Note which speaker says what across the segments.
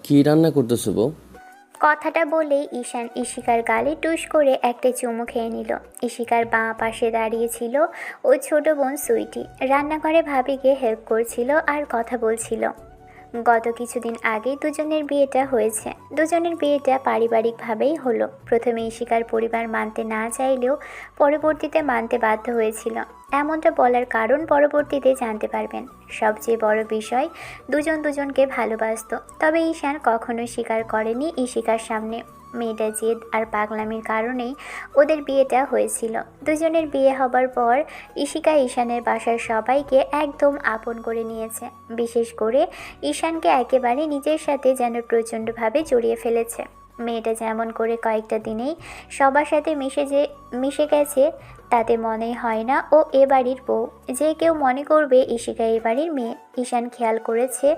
Speaker 1: কি রান্না করতেছো বউ?
Speaker 2: কথাটা বলেই ঈশান ইশিকার গালে টুস করে একটা চুমু খেয়ে নিল। ইশিকার বাঁ পাশে দাঁড়িয়েছিল ওর ছোট বোন সুইটি। রান্নাঘরে ভাবিকে হেল্প করছিল আর কথা বলছিল। গত কিছুদিন আগেই দুজনের বিয়েটা হয়েছে। দুজনের বিয়েটা পারিবারিকভাবেই হলো। প্রথমে ইশিকার পরিবার মানতে না চাইলেও পরবর্তীতে মানতে বাধ্য হয়েছিল। এমনটা বলার কারণ পরবর্তীতে জানতে পারবেন। সবচেয়ে বড় বিষয়, দুজন দুজনকে ভালোবাসতো। তবে ঈশান কখনো স্বীকার করেনি ইশিকার সামনে। মেয়েটা জেদ আর পাগলামির কারণেই ওদের বিয়েটা হয়েছিল। দুজনের বিয়ে হবার পর ইশিকা ঈশানের বাসার সবাইকে একদম আপন করে নিয়েছে। বিশেষ করে ঈশানকে একেবারে নিজের সাথে যেন প্রচণ্ডভাবে জড়িয়ে ফেলেছে। মেয়েটা যেমন করে কয়েকটা দিনেই সবার সাথে মিশে গেছে, তাতে মনেই হয় না ও এ বাড়ির বউ। যে কেউ মনে করবে ইশিকা এ বাড়ির মেয়ে। ঈশান খেয়াল করেছে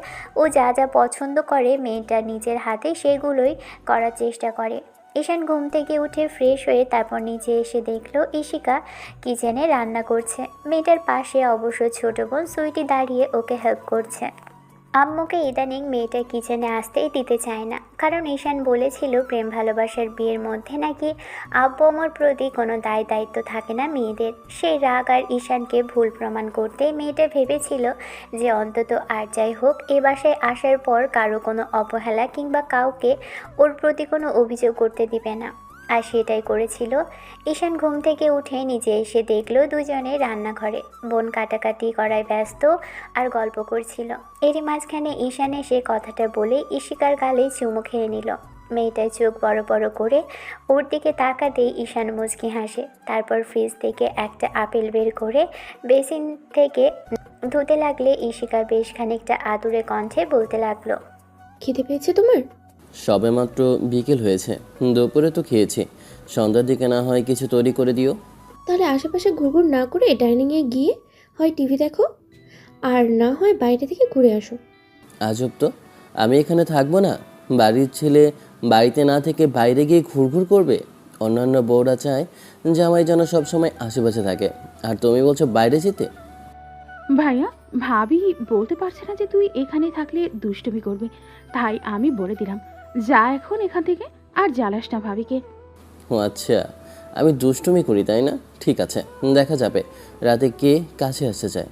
Speaker 2: ও যা যা পছন্দ করে মেয়েটা নিজের হাতে সেগুলোই করার চেষ্টা করে। ঈশান ঘুম থেকে উঠে ফ্রেশ হয়ে তারপর নিচে এসে দেখলো ইশিকা কিচেনে রান্না করছে। মেয়েটার পাশে অবশ্য ছোট বোন সুইটি দাঁড়িয়ে ওকে হেল্প করছে। আম্মুকে ইদানিং মেয়েটা কিচেনে আসতেই দিতে চায় না, কারণ ঈশান বলেছিল প্রেম ভালোবাসার বিয়ের মধ্যে নাকি আব্বু আম্মুর প্রতি কোনো দায়িত্ব থাকে না মেয়েদের। সেই রাগ আর ঈশানকে ভুল প্রমাণ করতে মেয়েটা ভেবেছিল যে অন্তত আর যাই হোক এ বাসায় আসার পর কারো কোনো অবহেলা কিংবা কাউকে ওর প্রতি কোনো অভিযোগ করতে দিবে না। আর সেটাই করেছিল। ঈশান ঘুম থেকে উঠে নিচে এসে দেখলো দুজনে রান্নাঘরে বোন কাটাকাটি করায় ব্যস্ত আর গল্প করছিল। এরই মাঝখানে ঈশান এসে কথাটা বলে ইশিকার গালে চুমু খেয়ে নিল। মেয়েটার চোখ বড় বড় করে ওর দিকে তাকাতেই ঈশান মুচকি হাসে। তারপর ফ্রিজ থেকে একটা আপেল বের করে বেসিন থেকে ধুতে লাগলে ইশিকা বেশ খানিকটা আদুরে কণ্ঠে বলতে লাগলো,
Speaker 3: খিদে পেয়েছে তোমার?
Speaker 1: সবেমাত্র বিকেল হয়েছে, দুপুরে তো খেয়েছি। সন্ধ্যার দিকে না হয় কিছু তৈরি করে দিও।
Speaker 3: তাহলে আশেপাশে ঘুরঘুর না করে ডাইনিংয়ে গিয়ে হয় টিভি দেখো, আর না হয় বাইরে থেকে ঘুরে আসো।
Speaker 1: আজব তো, আমি এখানে থাকবো না? বাড়ির ছেলে বাড়িতে না থেকে বাইরে গিয়ে ঘুরঘুর করবে? অন্যান্য বউরা চায় জামাই যেন সবসময় আশেপাশে থাকে, আর তুমি বলছো বাইরে যেতে।
Speaker 4: ভাইয়া, ভাবি বলতে পারছে না যে তুই এখানে থাকলে দুষ্টুমি করবে, তাই আমি বলে দিলাম যা এখন এখান থেকে, আর জ্বালাস না ভাবিকে।
Speaker 1: ও আচ্ছা, আমি দুষ্টুমি করি তাই না? ঠিক আছে, দেখা যাবে রাতে কে কাছে আসতে চায়।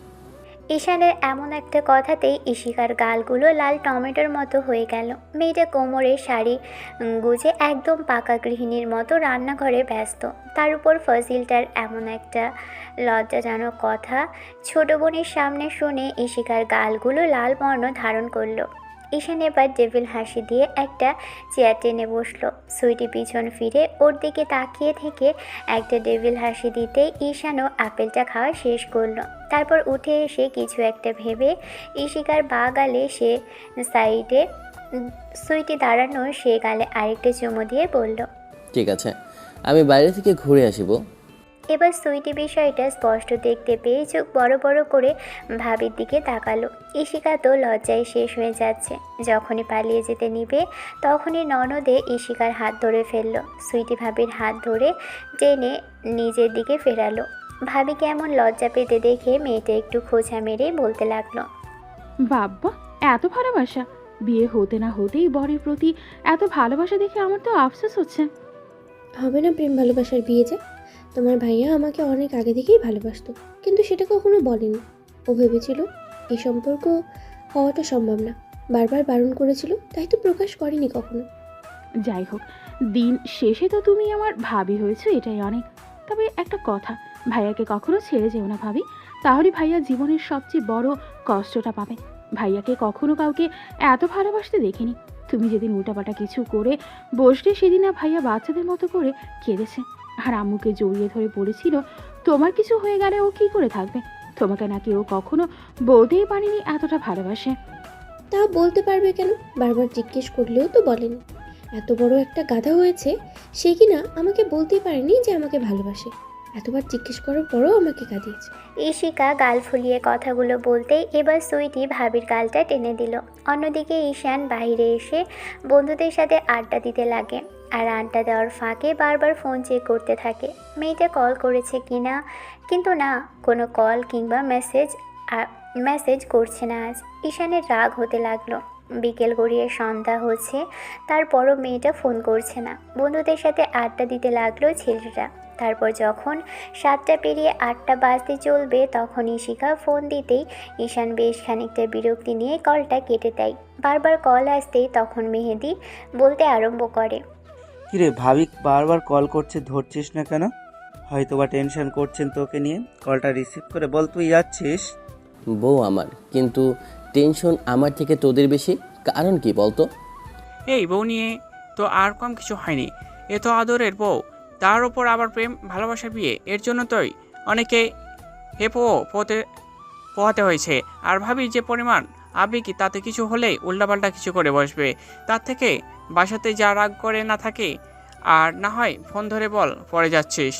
Speaker 2: ঈশানের এমন একটা কথাতেই ইশিকার গালগুলো লাল টমেটোর মতো হয়ে গেল। মেয়েটা কোমরে শাড়ি গুজে একদম পাকা গৃহিণীর মতো রান্নাঘরে ব্যস্ত। তার উপর ফজিলটার এমন একটা লজ্জাজনক কথা ছোট বোনের সামনে শুনে ইশিকার গালগুলো লাল বর্ণ ধারণ করলো। ঈশান এবার ডেভিল হাসি দিয়ে একটা চেয়ার টেনে বসলো। সুইটি পিছন ফিরে ওর দিকে তাকিয়ে থেকে একটা ডেভিল হাসি দিতেই ঈশানও আপেলটা খাওয়া শেষ করলো। তারপর উঠে এসে কিছু একটা ভেবে ইশিকার বাঁ গালে সে সাইডে সুইটি দাঁড়ানো সে গালে আরেকটা চুমু দিয়ে বলল,
Speaker 1: ঠিক আছে, আমি বাইরে থেকে ঘুরে আসিব।
Speaker 2: এবার সুইটি বিষয়টা স্পষ্ট দেখতে পেয়ে চোখ বড় বড় করে ভাবির দিকে তাকালো। ইশিকা তো লজ্জায় শেষ হয়ে যাচ্ছে। যখনই পালিয়ে যেতে নিবে তখনই ননদে ইশিকার হাত ধরে ফেললো। সুইটি ভাবির হাত ধরে টেনে নিজের দিকে ফেরালো। ভাবি কেমন লজ্জা পেতে দেখে মেয়েটা একটু খোঁচা মেরে বলতে লাগলো,
Speaker 4: বাব্বা, এত ভালোবাসা! বিয়ে হতে না হতেই বরের প্রতি এত ভালোবাসা দেখে আমার তো আফসোস হচ্ছে।
Speaker 3: হবে না প্রেম ভালোবাসার বিয়ে যে। তোমার ভাইয়া আমাকে অনেক আগে থেকেই ভালোবাসতো, কিন্তু সেটা কখনো বলেনি। ও ভেবেছিল এই সম্পর্ক হওয়াটা সম্ভব না, বারবার বারণ করেছিল, তাই তো প্রকাশ করেনি কখনো।
Speaker 4: যাই হোক, দিন শেষে তো তুমি আমার ভাবি হয়েছো, এটাই অনেক। তবে একটা কথা, ভাইয়াকে কখনো ছেড়ে যেও না ভাবি, তাহলে ভাইয়া জীবনের সবচেয়ে বড় কষ্টটা পাবে। ভাইয়াকে কখনো কাউকে এত ভালোবাসতে দেখিনি। তুমি যেদিন উল্টাপাল্টা কিছু করে বসলে সেদিন না ভাইয়া বাচ্চাদের মতো করে কেঁদেছে, আর আম্মুকে জড়িয়ে ধরে বলেছিল তোমার কিছু হয়ে গেলে ও কি করে থাকবে। তোমাকে নাকি ও কখনো বলতেই পারেনি এতটা ভালোবাসে।
Speaker 3: তা বলতে পারবে কেন? বারবার জিজ্ঞেস করলেও তো বলেনি। এত বড় একটা গাধা হয়েছে, সে কিনা আমাকে বলতেই পারেনি যে আমাকে ভালোবাসে। এতবার জিজ্ঞেস করার পরও আমাকে কাঁদিয়েছে।
Speaker 2: ইশিকা গাল ফুলিয়ে কথাগুলো বলতেই এবার সুইটি ভাবির গালটা টেনে দিল। অন্যদিকে ঈশান বাইরে এসে বন্ধুদের সাথে আড্ডা দিতে লাগে, আর আড্ডা দেওয়ার ফাঁকে বারবার ফোন চেক করতে থাকে মেয়েটা কল করেছে কিনা। কিন্তু না, কোনো কল কিংবা মেসেজ করছে না আজ। ঈশানের রাগ হতে লাগলো। বিকেল গড়িয়ে সন্ধ্যা হচ্ছে, তারপরও মেয়েটা ফোন করছে না। বন্ধুদের সাথে আড্ডা দিতে লাগলো ছেলেটা। তারপর যখন 7টা পেরিয়ে 8টা বাজতে চলবে তখন ইশিকা ফোন দিতেই ঈশান বেশ খানিকটা বিরক্তি নিয়ে কলটা কেটে দেয়। বারবার কল আসতেই তখন মেহেদি বলতে আরম্ভ করে,
Speaker 5: কিরে ভাবি বারবার কল করছে, ধরছিস না কেন? হয়তোবা টেনশন করছেন তোকে নিয়ে। কলটা রিসিভ করে বল তুই যাচ্ছিস।
Speaker 1: বউ আমার, কিন্তু টেনশন আমার থেকে তোদের বেশি। কারণ কি বলতো?
Speaker 6: এই বউ নিয়ে তো আর কম কিছু হয়নি। এ তো আদরের বউ, তার ওপর আবার প্রেম ভালোবাসার বিয়ে। এর জন্য তোই অনেকে পোহাতে হয়েছে। আর ভাবি যে পরিমাণ আবেগী, তাতে কিছু হলেই উল্টাপাল্টা কিছু করে বসবে। তার থেকে বাসাতে যা রাগ করে না থাকে, আর না হয় ফোন ধরে বল পরে যাচ্ছিস।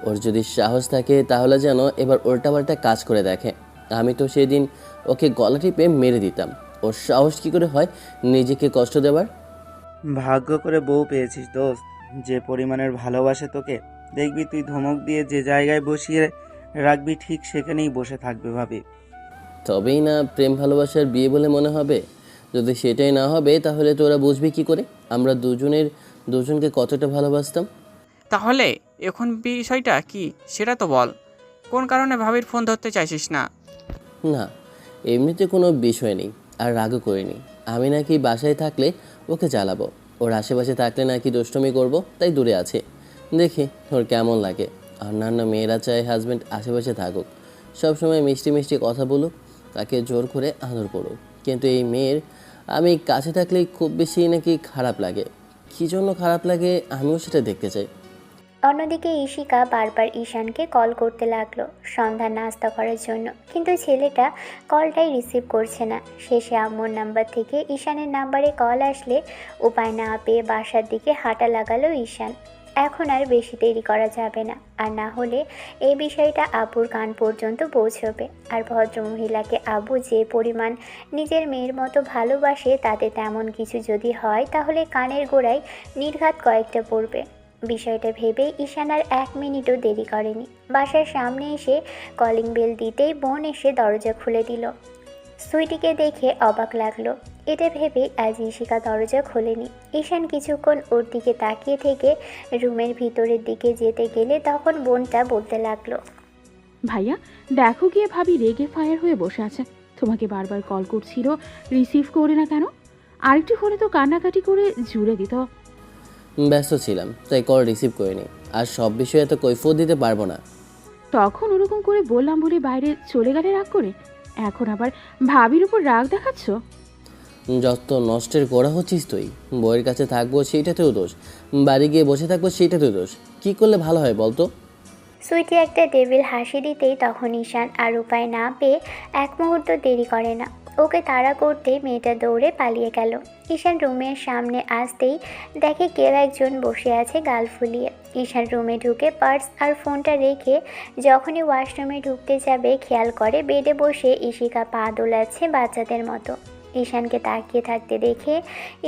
Speaker 1: ওর যদি সাহস থাকে তাহলে যেন এবার উল্টাপাল্টা কাজ করে দেখে। আমি তো সেদিন ওকে গলা টিপে মেরে দিতাম। ওর সাহস কী করে হয় নিজেকে কষ্ট দেবার?
Speaker 5: ভাগ্য করে বউ পেয়েছিস দোস্ত, যে পরিমাণের ভালোবাসে তোকে। দেখবি তুই ধমক দিয়ে যে জায়গায় বসিয়ে রাখবি ঠিক সেখানেই বসে থাকবে ভাবি।
Speaker 1: তবেই না প্রেম ভালোবাসার বিয়ে বলে মনে হবে। যদি সেটাই না হবে তাহলে তোরা বুঝবি কি করে আমরা দুজনকে কতটা ভালোবাসতাম?
Speaker 6: তাহলে এখন বিষয়টা কি সেটা তো বল। কোন কারণে ভাবির ফোন ধরতে চাইছিস না?
Speaker 1: না, এমনিতে কোনো বিষয় নেই, আর রাগও করিনি। আমি নাকি বাসায় থাকলে ওকে জ্বালাবো, ওর আশেপাশে থাকলে নাকি দুষ্টুমি করব, তাই দূরে আছে। দেখি ওর কেমন লাগে। অন্যান্য মেয়েরা চায় হাজব্যান্ড আশেপাশে থাকুক, সবসময় মিষ্টি মিষ্টি কথা বলুক, তাকে জোর করে আদর করুক। কিন্তু এই মেয়ের আমি কাছে থাকলেই খুব বেশি নাকি খারাপ লাগে। কী জন্য খারাপ লাগে আমিও সেটা দেখতে চাই।
Speaker 2: অন্যদিকে ইশিকা বারবার ঈশানকে কল করতে লাগলো সন্ধ্যার নাস্তা করার জন্য, কিন্তু ছেলেটা কলটাই রিসিভ করছে না। শেষে আম্মুর নাম্বার থেকে ঈশানের নাম্বারে কল আসলে উপায় না পেয়ে বাসার দিকে হাঁটা লাগালো ঈশান। এখন আর বেশি দেরি করা যাবে না, আর না হলে এই বিষয়টা আব্বুর কান পর্যন্ত পৌঁছবে। আর ভদ্রমহিলাকে আব্বু যে পরিমাণ নিজের মেয়ের মতো ভালোবাসে, তাতে তেমন কিছু যদি হয় তাহলে কানের গোড়ায় নির্ঘাত কয়েকটা পড়বে। বিষয়টা ভেবে ঈশান আর 1 মিনিটও দেরি করেনি। বাসার সামনে এসে কলিং বেল দিতেই বোন এসে দরজা খুলে দিল। সুইটিকে দেখে অবাক লাগলো। এটা ভেবে আজ ইশিকা দরজা খোলেনি। ঈশান কিছুক্ষণ ওর দিকে তাকিয়ে থেকে রুমের ভিতরের দিকে যেতে গেলে তখন বোনটা বলতে লাগলো,
Speaker 4: ভাইয়া দেখো গিয়ে ভাবি রেগে ফায়ার হয়ে বসে আছে। তোমাকে বারবার কল করছিল, রিসিভ করে না কেন? আরেকটু হলে তো কান্নাকাটি করে জুড়ে দিত।
Speaker 1: ব্যস্ত ছিলাম তাই কল রিসিভ করিনি, আর সব বিষয়ে এত কৈফিয়ত দিতে পারবো না।
Speaker 4: তখন ওরকম করে বললাম বলে বাইরে চলে গেলে রাগ করে, এখন আবার ভাবির উপর রাগ দেখাচ্ছ?
Speaker 1: যত নষ্টের গোড়া হচ্ছিস তুই। বইয়ের কাছে থাকবো সেইটাতেও দোষ, বাড়ি গিয়ে বসে থাকবো সেইটাতেও দোষ। কী করলে ভালো হয় বলতো?
Speaker 2: সুইটি একটা টেবিল হাসি দিতেই তখন ঈশান আর উপায় না পেয়ে 1 মুহূর্ত দেরি করে না। ওকে তাড়া করতে মেয়েটা দৌড়ে পালিয়ে গেল। ঈশান রুমের সামনে আসতেই দেখে কেউ একজন বসে আছে গাল ফুলিয়ে। ঈশান রুমে ঢুকে পার্স আর ফোনটা রেখে যখনই ওয়াশরুমে ঢুকতে যাবে খেয়াল করে বেডে বসে ইশিকা পা দোলাচ্ছে বাচ্চাদের মতো। ঈশানকে তাকিয়ে থাকতে দেখে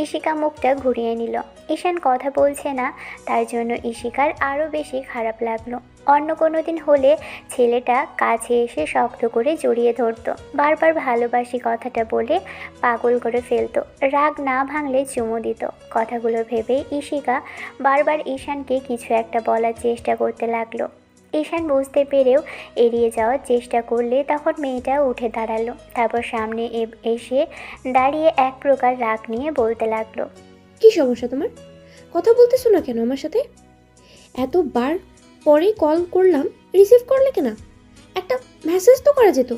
Speaker 2: ইশিকা মুখটা ঘুরিয়ে নিল। ঈশান কথা বলছে না, তার জন্য ইশিকার আরও বেশি খারাপ লাগলো। অন্য কোনো দিন হলে ছেলেটা কাছে এসে শক্ত করে জড়িয়ে ধরতো, বারবার ভালোবাসি কথাটা বলে পাগল করে ফেলতো, রাগ না ভাঙলে চুমু দিত। কথাগুলো ভেবেই ইশিকা বারবার ঈশানকে কিছু একটা বলার চেষ্টা করতে লাগলো। ঈশান বুঝতে পেরেও এড়িয়ে যাওয়ার চেষ্টা করলে তখন মেয়েটা উঠে দাঁড়ালো। তারপর সামনে এসে দাঁড়িয়ে এক প্রকার রাগ নিয়ে বলতে লাগলো,
Speaker 3: কি সমস্যা তোমার? কথা বলতেছো না কেন আমার সাথে? এতবার পরে কল করলাম, রিসিভ করলে কেন? একটা মেসেজ তো করা যেত।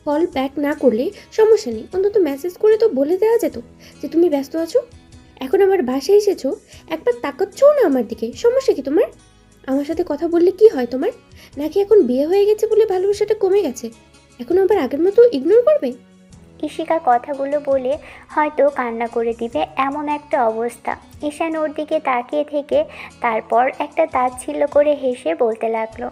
Speaker 3: কল ব্যাক না করলে সমস্যা নেই, অন্তত মেসেজ করে তো বলে দেওয়া যেত যে তুমি ব্যস্ত আছো। এখন আমার বাসায় এসেছো, একবার তাকাচ্ছো না আমার দিকে, সমস্যা কি তোমার? আমার সাথে কথা বললে কি হয় তোমার? নাকি এখন বিয়ে হয়ে গেছে বলে ভালোবাসাটা কমে গেছে, এখন আবার আগের মতো ইগনোর করবে?
Speaker 2: ইশিকা কথাগুলো বলে হয়তো কান্না করে দিবে এমন একটা অবস্থা। ঈশান ওর দিকে তাকিয়ে থেকে তারপর একটা তাচ্ছিল্য করে হেসে বলতে লাগলো,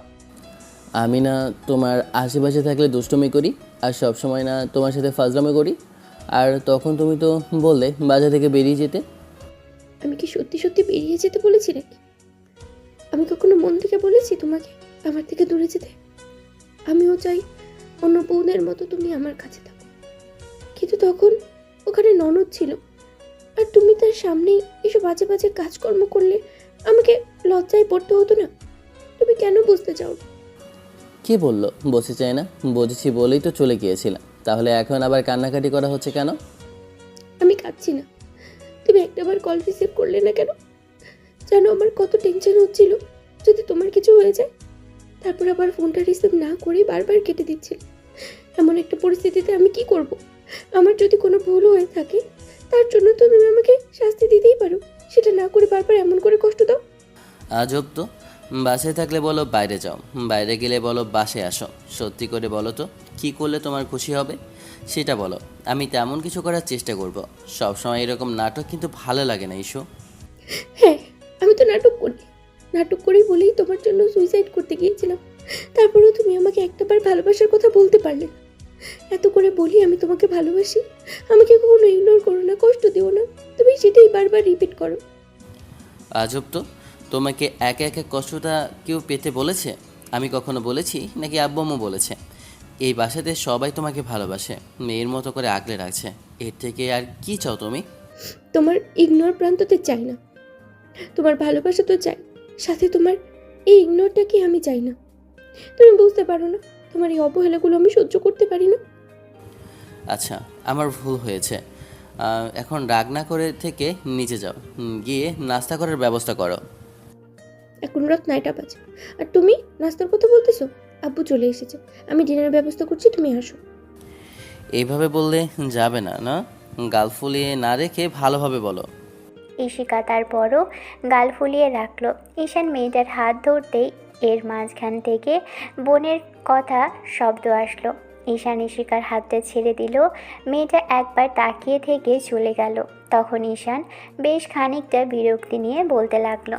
Speaker 1: আমি না তোমার আশেপাশে থাকলে দুষ্টুমি করি, আর সব সময় না তোমার সাথে ফাজলামি করি, আর তখন তুমি তো বললে বাজার থেকে বেরিয়ে যেতে।
Speaker 3: আমি কি সত্যি সত্যি বেরিয়ে যেতে বলেছি নাকি? আমি কখনো মন থেকে বলেছি তোমাকে আমার থেকে দূরে যেতে? আমিও চাই অন্য বউদের মতো তুমি আমার কাছে থাকো, কিন্তু তখন ওখানে ননদ ছিল, আর তুমি তার সামনেই এসব বাজে বাজে কাজকর্ম করলে আমাকে লজ্জায় পড়তে হতো না? তুমি কেন বুঝতে চাও?
Speaker 1: কে বললো বসে চাই না? বুঝেছি বলেই তো চলে গিয়েছিলাম, তাহলে এখন আবার কান্নাকাটি করা হচ্ছে কেন?
Speaker 3: আমি কাঁদছি না, তুমি একটাবার কল রিসিভ করলে না কেন? জানো আমার কত টেনশন হচ্ছিল যদি তোমার কিছু হয়ে যায়। তারপর আবার ফোনটা রিসিভ না করে বারবার কেটে দিচ্ছিল। এমন একটা পরিস্থিতিতে আমি কি করব? আমার যদি কোনো ভুল হয়ে থাকে তার জন্য তো তুমি আমাকে শাস্তি দিতেই পারো, সেটা না করে বারবার এমন করে কষ্ট দাও।
Speaker 1: আজব তো, বাসায় থাকলে বলো বাইরে যাও, বাইরে গেলে বলো বাসায় আসো। সত্যি করে বলো তো, কী করলে তোমার খুশি হবে সেটা বলো, আমি তেমন কিছু করার চেষ্টা করব। সবসময় এরকম নাটক কিন্তু ভালো লাগে না ইস্যু।
Speaker 3: হ্যাঁ, আমি তো নাটক করি, নাটক করি বলেই তোমার জন্য সুইসাইড করতে গিয়েছিলাম। তারপরেও তুমি আমাকে একটাবার ভালোবাসার কথা বলতে পারলে না। এত করে বলি আমি তোমাকে ভালোবাসি, আমাকে কখনো ইগনোর করো না, কষ্ট দিও না, তুমি সেটাই বারবার রিপিট করো।
Speaker 1: আজব তো, তোমাকে একা একা কষ্টটা কেউ পেতে বলেছে? আমি কখনো বলেছি নাকি আব্বু আম্মু বলেছে? এই বাসাতে সবাই তোমাকে ভালোবাসে, মেয়ের মতো করে আগলে রাখছে। এর থেকে আর কি চাও তুমি?
Speaker 3: তোমার ইগনোর প্রান্ততে চাই না, তোমার ভালোবাসা তো চাই, সাথে তোমার এই ইগনোরটা কি আমি চাই না? তুমি বুঝতে পারো না, তোমার এই অবহেলাগুলো আমি সহ্য করতে পারি না।
Speaker 1: আচ্ছা, আমার ভুল হয়েছে। এখন রাগ না করে থেকে নিচে যাও, গিয়ে নাস্তা করার ব্যবস্থা করো।
Speaker 3: এখন রাত 9টা বাজে, আর তুমি নাস্তার কথা বলতেছো? আব্বু চলে এসেছে, আমি ডিনারের ব্যবস্থা করছি, তুমি আসো।
Speaker 1: এইভাবে বললে যাবে না, না? গাল ফুলিয়ে না রেখে ভালোভাবে বলো।
Speaker 2: ঈশিকা তারপরও গাল ফুলিয়ে রাখলো। ঈশান মেয়েটার হাত ধরতেই এর মাঝখান থেকে বোনের কথা শব্দ আসলো। ঈশান ঈশিকার হাতটা ছেড়ে দিল। মেয়েটা একবার তাকিয়ে থেকে চলে গেল। তখন ঈশান বেশ খানিকটা বিরক্তি নিয়ে বলতে লাগলো,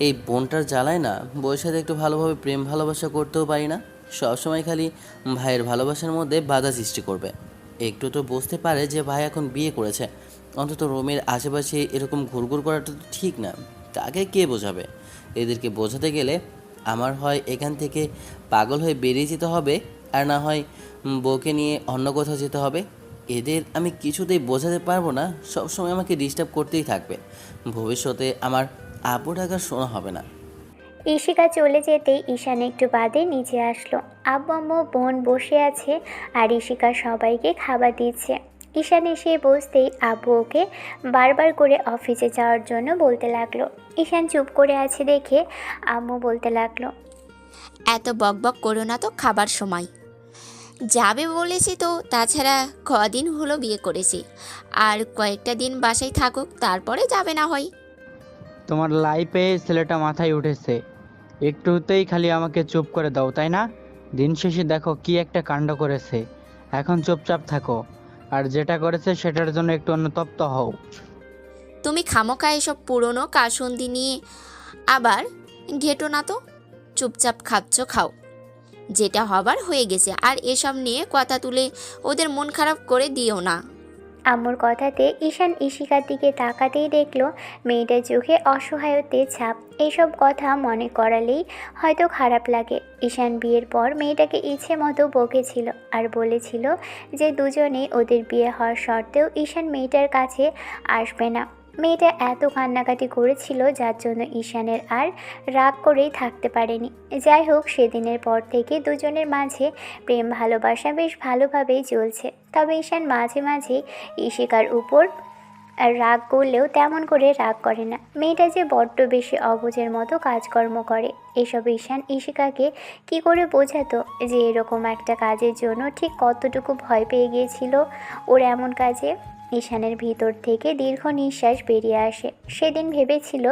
Speaker 1: এই বোনটার জ্বালায় না, বউয়ের সাথে একটু ভালোভাবে প্রেম ভালোবাসা করতেও পারি না। সবসময় খালি ভাইয়ের ভালোবাসার মধ্যে বাধা সৃষ্টি করবে। একটু তো বুঝতে পারে যে ভাই এখন বিয়ে করেছে। অন্তত রুমের আশেপাশে এরকম ঘুরঘুর করাটা তো ঠিক না। তাকে কে বোঝাবে? এদেরকে বোঝাতে গেলে আমার হয় এখান থেকে পাগল হয়ে বেরিয়ে যেতে হবে, আর না হয় বউকে নিয়ে অন্য কোথাও যেতে হবে। এদের আমি কিছুতেই বোঝাতে পারবো না, সবসময় আমাকে ডিস্টার্ব করতেই থাকবে। ভবিষ্যতে আমার আপু টাকা শোনা হবে না।
Speaker 2: ঈশিকা চলে যেতেই ঈশান একটু বাদে নিচে আসলো। আব্বু আম্মু বোন বসে আছে আর ঈশিকা সবাইকে খাবার দিচ্ছে। ঈশান এসে বসতেই আব্বু ওকে বারবার করে অফিসে যাওয়ার জন্য বলতে লাগলো। ঈশান চুপ করে আছে দেখে আম্মু বলতে লাগলো,
Speaker 7: এত বকবক করো না তো, খাবার সময় যাবে বলেছি তো। তাছাড়া কদিন হলো বিয়ে করেছি, আর কয়েকটা দিন বাসায় থাকুক, তারপরে যাবে না হয়।
Speaker 8: তোমার লাইফে ছেলেটা মাথায় উঠেছে, একটুতেই খালি আমাকে চুপ করে দাও, তাই না? দিন শেষে দেখো কি একটা কাণ্ড করেছে। এখন চুপচাপ থাকো, আর যেটা করেছে সেটার জন্য একটু অনুতপ্ত হও।
Speaker 7: তুমি খামোখা এসব পুরনো কাসুন্দি নিয়ে আবার ঘেটো না তো। চুপচাপ খাচ্ছ, খাও, যেটা হবার হয়ে গেছে। আর এসব নিয়ে কথা তুলে ওদের মন খারাপ করে দিও না।
Speaker 2: আম্মুর কথাতে ঈশান ঈশিকার দিকে তাকাতেই দেখলো মেয়েটার চোখে অসহায়ত্বের ছাপ। এইসব কথা মনে করালেই হয়তো খারাপ লাগে। ঈশান বিয়ের পর মেয়েটাকে ইচ্ছে মতো বকেছিল আর বলেছিল যে দুজনেই ওদের বিয়ে হওয়ার সত্ত্বেও ঈশান মেয়েটার কাছে আসবে না। মেয়েটা এত কান্নাকাটি করেছিল যার জন্য ঈশানের আর রাগ করেই থাকতে পারেনি। যাই হোক, সেদিনের পর থেকে দুজনের মাঝে প্রেম ভালোবাসা বেশ ভালোভাবেই চলছে। তবে ঈশান মাঝে মাঝে ঈশিকার উপর রাগ করলেও তেমন করে রাগ করে না। মেয়েটা যে বড্ড বেশি অবুঝের মতো কাজকর্ম করে, এসব ঈশান ঈশিকাকে কি করে বোঝাতো যে এরকম একটা কাজের জন্য ঠিক কতটুকু ভয় পেয়ে গিয়েছিল ওর এমন কাজে। ঈশানের ভিতর থেকে দীর্ঘ নিঃশ্বাস বেরিয়ে আসে। সেদিন ভেবেছিল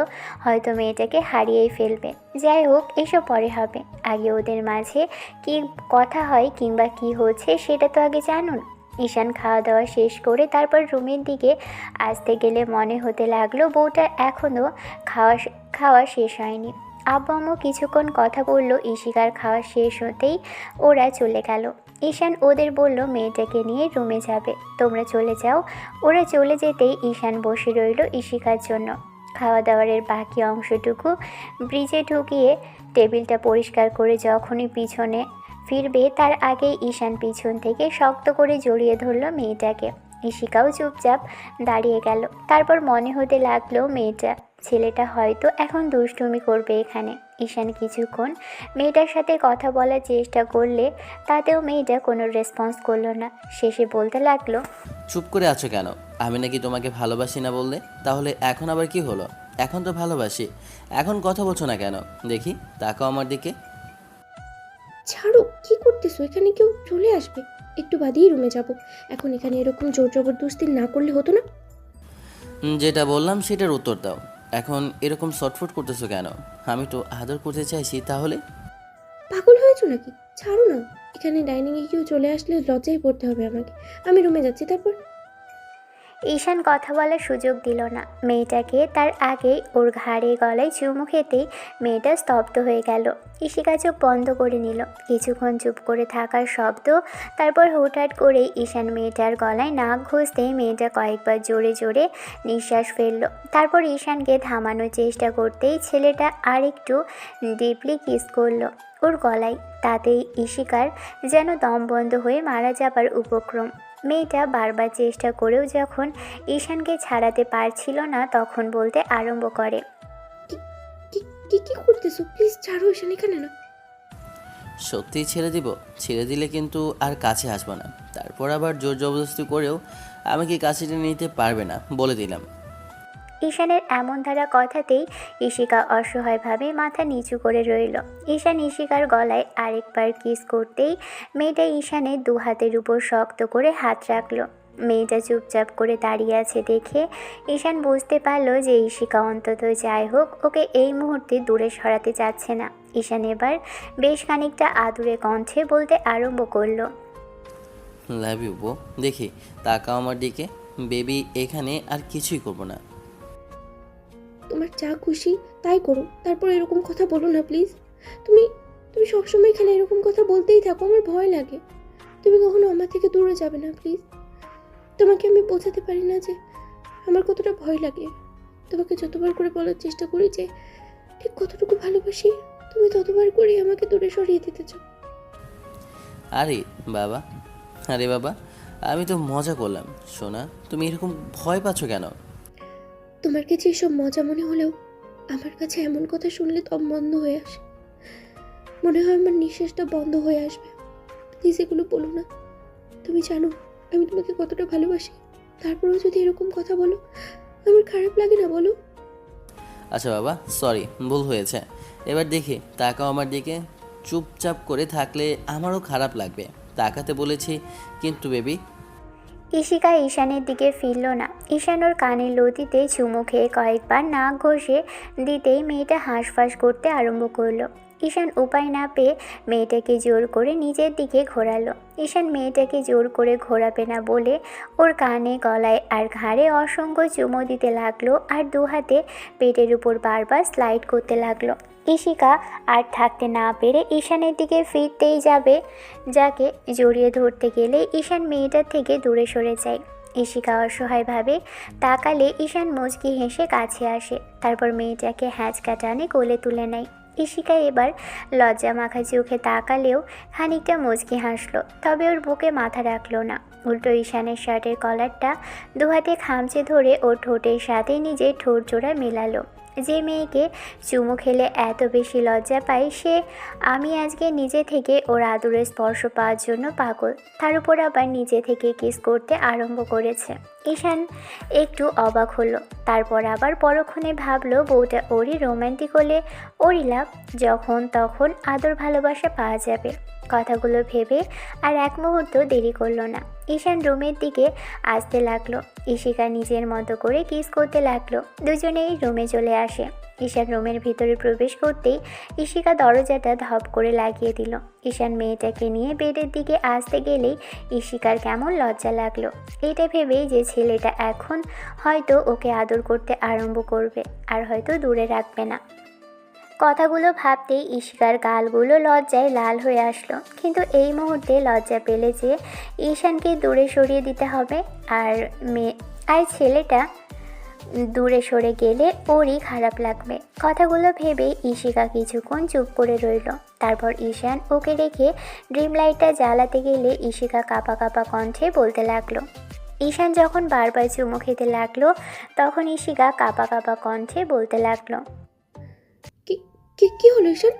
Speaker 2: হয়তো মেয়েটাকে হারিয়েই ফেলবে। যাই হোক, এসব পরে হবে। আগে ওদের মাঝে কি কথা হয় কিংবা কি হচ্ছে সেটা তো আগে জানুন। ঈশান খাওয়া দাওয়া শেষ করে তারপর রুমের দিকে আসতে গেলে মনে হতে লাগলো বউটা এখনও খাওয়া শেষ হয়নি। আব্বু আম্মু কিছুক্ষণ কথা বলল। ঈশিকার খাওয়া শেষ হতেই ওরা চলে গেল। ঈশান ওদের বলল মেয়েটাকে নিয়ে রুমে যাবে, তোমরা চলে যাও। ওরা চলে যেতেই ঈশান বসে রইল ঈশিকার জন্য। খাওয়া দাওয়ারের বাকি অংশটুকু ব্রিজে ঢুকিয়ে টেবিলটা পরিষ্কার করে যখনই পিছনে ফিরবে তার আগেই ঈশান পিছন থেকে শক্ত করে জড়িয়ে ধরল মেয়েটাকে। ঈশিকাও চুপচাপ দাঁড়িয়ে গেল। তারপর মনে হতে লাগলো ছেলেটা হয়তো এখন দুষ্টুমি করবে এখানে। ঈশান কিছুক্ষণ মেয়েটার সাথে কথা বলার চেষ্টা করলে তাতেও মেয়েটা কোনো রেসপন্স করলো না। শেষে বলতে লাগলো,
Speaker 1: চুপ করে আছো কেন? আমি নাকি তোমাকে ভালোবাসি না বললে? তাহলে এখন আবার কি হলো? এখন তো ভালোবাসি, এখন কথা বলছো না কেন? দেখি, তাকাও আমার দিকে।
Speaker 3: ছাড়ো, কি করতেছো? এখানে কেউ চলে আসবে। একটু বাদেই রুমে যাব। এখন এখানে এরকম জোর জবরদস্তি না করলে হতো না?
Speaker 1: যেটা বললাম সেটার উত্তর দাও। এখন এরকম শর্টফুট করতেছো কেন? আমি তো আদর করতে চাইছি। তাহলে
Speaker 3: পাগল হয়েছো নাকি? ছাড়ো না। এখানে ডাইনিংয়ে কেউ চলে আসলে লজ্জায় পড়তে হবে আমাকে। আমি রুমে যাচ্ছি। তারপর
Speaker 2: ঈশান কথা বলার সুযোগ দিল না মেয়েটাকে। তার আগেই ওর ঘাড়ে গলায় চুমু খেতেই মেয়েটা স্তব্ধ হয়ে গেল। ঈশিকা চোখ বন্ধ করে নিল। কিছুক্ষণ চুপ করে থাকার শব্দ। তারপর হুটহাট করেই ঈশান মেয়েটার গলায় নাক ঘষতেই মেয়েটা কয়েকবার জোরে জোরে নিঃশ্বাস ফেলল। তারপর ঈশানকে থামানোর চেষ্টা করতেই ছেলেটা আরেকটু ডিপলি কিস করলো ওর গলায়। তাতেই ঈশিকার যেন দম বন্ধ হয়ে মারা যাবার উপক্রম। মেয়েটা বারবার চেষ্টা করেও যখন ঈশানকে ছাড়াতে পারছিল না তখন বলতে আরম্ভ করে,
Speaker 3: কি কি কি করতেছো? প্লিজ ছাড়ো। ঈশান এখানে না।
Speaker 1: সত্যিই ছেড়ে দিব? ছেড়ে দিলে কিন্তু আর কাছে আসবো না। তারপর আবার জোর জবরদস্তি করেও আমাকে কাছে টেনে নিতে পারবে না, বলে দিলাম।
Speaker 2: ঈশানের এমন ধারা কথাতেই ঈশিকা অসহায়ভাবে মাথা নিচু করে রইল। ঈশান ঈশিকার গলায় আরেকবার কিস করতেই মেয়েটা ঈশানের দু হাতের উপর শক্ত করে হাত রাখল। মেয়েটা চুপচাপ করে দাঁড়িয়ে আছে দেখে ঈশান বুঝতে পারল যে ঈশিকা অন্তত যাই হোক ওকে এই মুহূর্তে দূরে সরাতে চাচ্ছে না। ঈশান এবার বেশ খানিকটা আদুরে কণ্ঠে বলতে আরম্ভ করলো,
Speaker 1: লাভ ইউ বো। দেখি, তাকাও আমার দিকে। বেবি, এখানে আর কিছুই করবো না।
Speaker 3: তোমার যা খুশি তাই করো। তারপর এরকম কথা বলো না প্লিজ। তুমি তুমি সবসময় এখানে এরকম কথা বলতেই থাকো। আমার ভয় লাগে। তুমি কখনো আমার থেকে দূরে যাবে না প্লিজ। তোমাকে আমি বোঝাতে পারি না যে আমার কতটা ভয় লাগে। তোমাকে যতবার করে বলার চেষ্টা করি যে ঠিক কতটুকু ভালোবাসি, তুমি ততবার করে আমাকে দূরে সরিয়ে দিতে চাও।
Speaker 1: আরে বাবা, আরে বাবা, আমি তো মজা করলাম। সোনা, তুমি এরকম ভয় পাচ্ছ কেন?
Speaker 3: তোমার কাছে এসব মজা মনে হলেও আমার কাছে এমন কথা শুনলে দম বন্ধ হয়ে আসে। মনে হয় আমার নিঃশ্বাসটা বন্ধ হয়ে আসবে। প্লিজ এগুলো বলো না। তুমি জানো আমি তোমাকে কতটা ভালোবাসি। তারপরেও যদি এরকম কথা বলো আমার খারাপ লাগে না বলো?
Speaker 1: আচ্ছা বাবা, সরি, ভুল হয়েছে। এবার দেখি, তাকাও আমার দিকে। চুপচাপ করে থাকলে আমারও খারাপ লাগবে। তাকাতে বলেছি কিন্তু বেবি।
Speaker 2: ঈশিকা ঈশানের দিকে ফিরল না। ঈশান ওর কানের লতিতে চুমু খেয়ে কয়েকবার নাক ঘষে দিতেই মেয়েটা হাঁসফাঁস করতে আরম্ভ করলো। ঈশান উপায় না পেয়ে মেয়েটাকে জোর করে নিজের দিকে ঘোরালো। ঈশান মেয়েটাকে জোর করে ঘোরাবে না বলে ওর কানে, গলায় আর ঘাড়ে অসংখ্য চুমু দিতে লাগলো আর দু হাতে পেটের উপর বারবার স্লাইড করতে লাগলো। ঈশিকা আর থাকতে না পেরে ঈশানের দিকে ফিরতেই যাবে, যাকে জড়িয়ে ধরতে গেলে ঈশান মেয়েটার থেকে দূরে সরে যায়। ঈশিকা অসহায়ভাবে তাকালে ঈশান মুচকি হেসে কাছে আসে। তারপর মেয়েটাকে হ্যাঁচকা টানে কোলে তুলে নেয়। ঈশিকা এবার লজ্জা মাখা চোখে তাকালেও খানিকটা মুচকি হাসলো, তবে ওর বুকে মাথা রাখলো না। উল্টো ঈশানের শার্টের কলারটা দু হাতে খামচে ধরে ওর ঠোঁটের সাথে নিজের ঠোঁট জোড়া মেলালো। যে মেয়েকে চুমু খেলে এত বেশি লজ্জা পায় সে আমি আজকে নিজে থেকে ওর আদরের স্পর্শ পাওয়ার জন্য পাগল। তার উপর আবার নিজে থেকে কিস করতে আরম্ভ করেছে। ঈশান একটু অবাক হলো। তারপর আবার পরক্ষণে ভাবলো বউটা ওরই রোম্যান্টিক হলে ওরই লাভ, যখন তখন আদর ভালোবাসা পাওয়া যাবে। কথাগুলো ভেবে আর এক মুহূর্ত দেরি করলো না। ঈশান রুমের দিকে আসতে লাগলো। ঈশিকা নিজের মতো করে কিস করতে লাগলো। দুজনেই রুমে চলে আসে। ঈশান রুমের ভিতরে প্রবেশ করতেই ঈশিকা দরজাটা ধপ করে লাগিয়ে দিল। ঈশান মেয়েটাকে নিয়ে বেডের দিকে আসতে গেলেই ঈশিকার কেমন লজ্জা লাগলো। এটা ভেবেই যে ছেলেটা এখন হয়তো ওকে আদর করতে আরম্ভ করবে আর হয়তো দূরে রাখবে না। কথাগুলো ভাবতেই ঈশিকার গালগুলো লজ্জায় লাল হয়ে আসলো। কিন্তু এই মুহূর্তে লজ্জা পেলে যে ঈশানকে দূরে সরিয়ে দিতে হবে আর ছেলেটা দূরে সরে গেলে ওরই খারাপ লাগবে। কথাগুলো ভেবেই ঈশিকা কিছুক্ষণ চুপ করে রইল। তারপর ঈশান ওকে রেখে ড্রিম লাইটটা জ্বালাতে গেলে ঈশিকা কাঁপা কাঁপা কণ্ঠে বলতে লাগলো, ঈশান যখন বারবার চুমু খেতে লাগলো তখন ঈশিকা কাঁপা কাঁপা কণ্ঠে বলতে লাগলো,
Speaker 3: কি কি কি হলো ঈশান?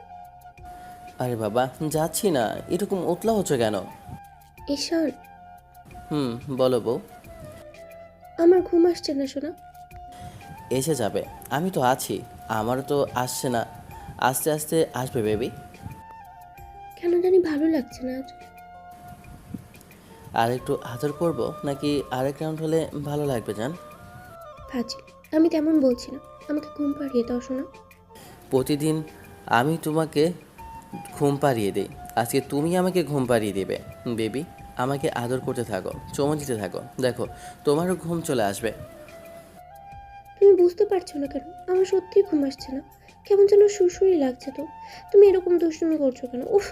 Speaker 1: আরে বাবা, যাচ্ছি না, এরকম উতলা হচ্ছে কেন?
Speaker 3: ঈশান,
Speaker 1: বলো বউ।
Speaker 3: আমার ঘুম আসছে না শোনা।
Speaker 1: এসে যাবে, আমি তো আছি। আমারও তো আসছে না, আস্তে আস্তে আসবে বেবি।
Speaker 3: কেন জানি ভালো লাগছে না আজ।
Speaker 1: আর একটু আদর করব নাকি আরেক রাউন্ড হলে ভালো লাগবে জান?
Speaker 3: ফাজিল, আমি তেমন বলছি না, আমাকে ঘুম পাড়িয়ে দাও শোনা।
Speaker 1: প্রতিদিন আমি তোমাকে ঘুম পাড়িয়ে দিই, আজকে তুমি আমাকে ঘুম পাড়িয়ে দেবে। বেবি, আমাকে আদর করতে থাকো, চুমু দিতে থাকো, দেখো তোমারও ঘুম চলে আসবে।
Speaker 3: তুমি বুঝতে পারছো না কেন? আমার সত্যিই ঘুম আসছে না, কেমন যেন সুরসুরি লাগছে। তো তুমি এরকম দুষ্টুমি করছো কেন? উফ।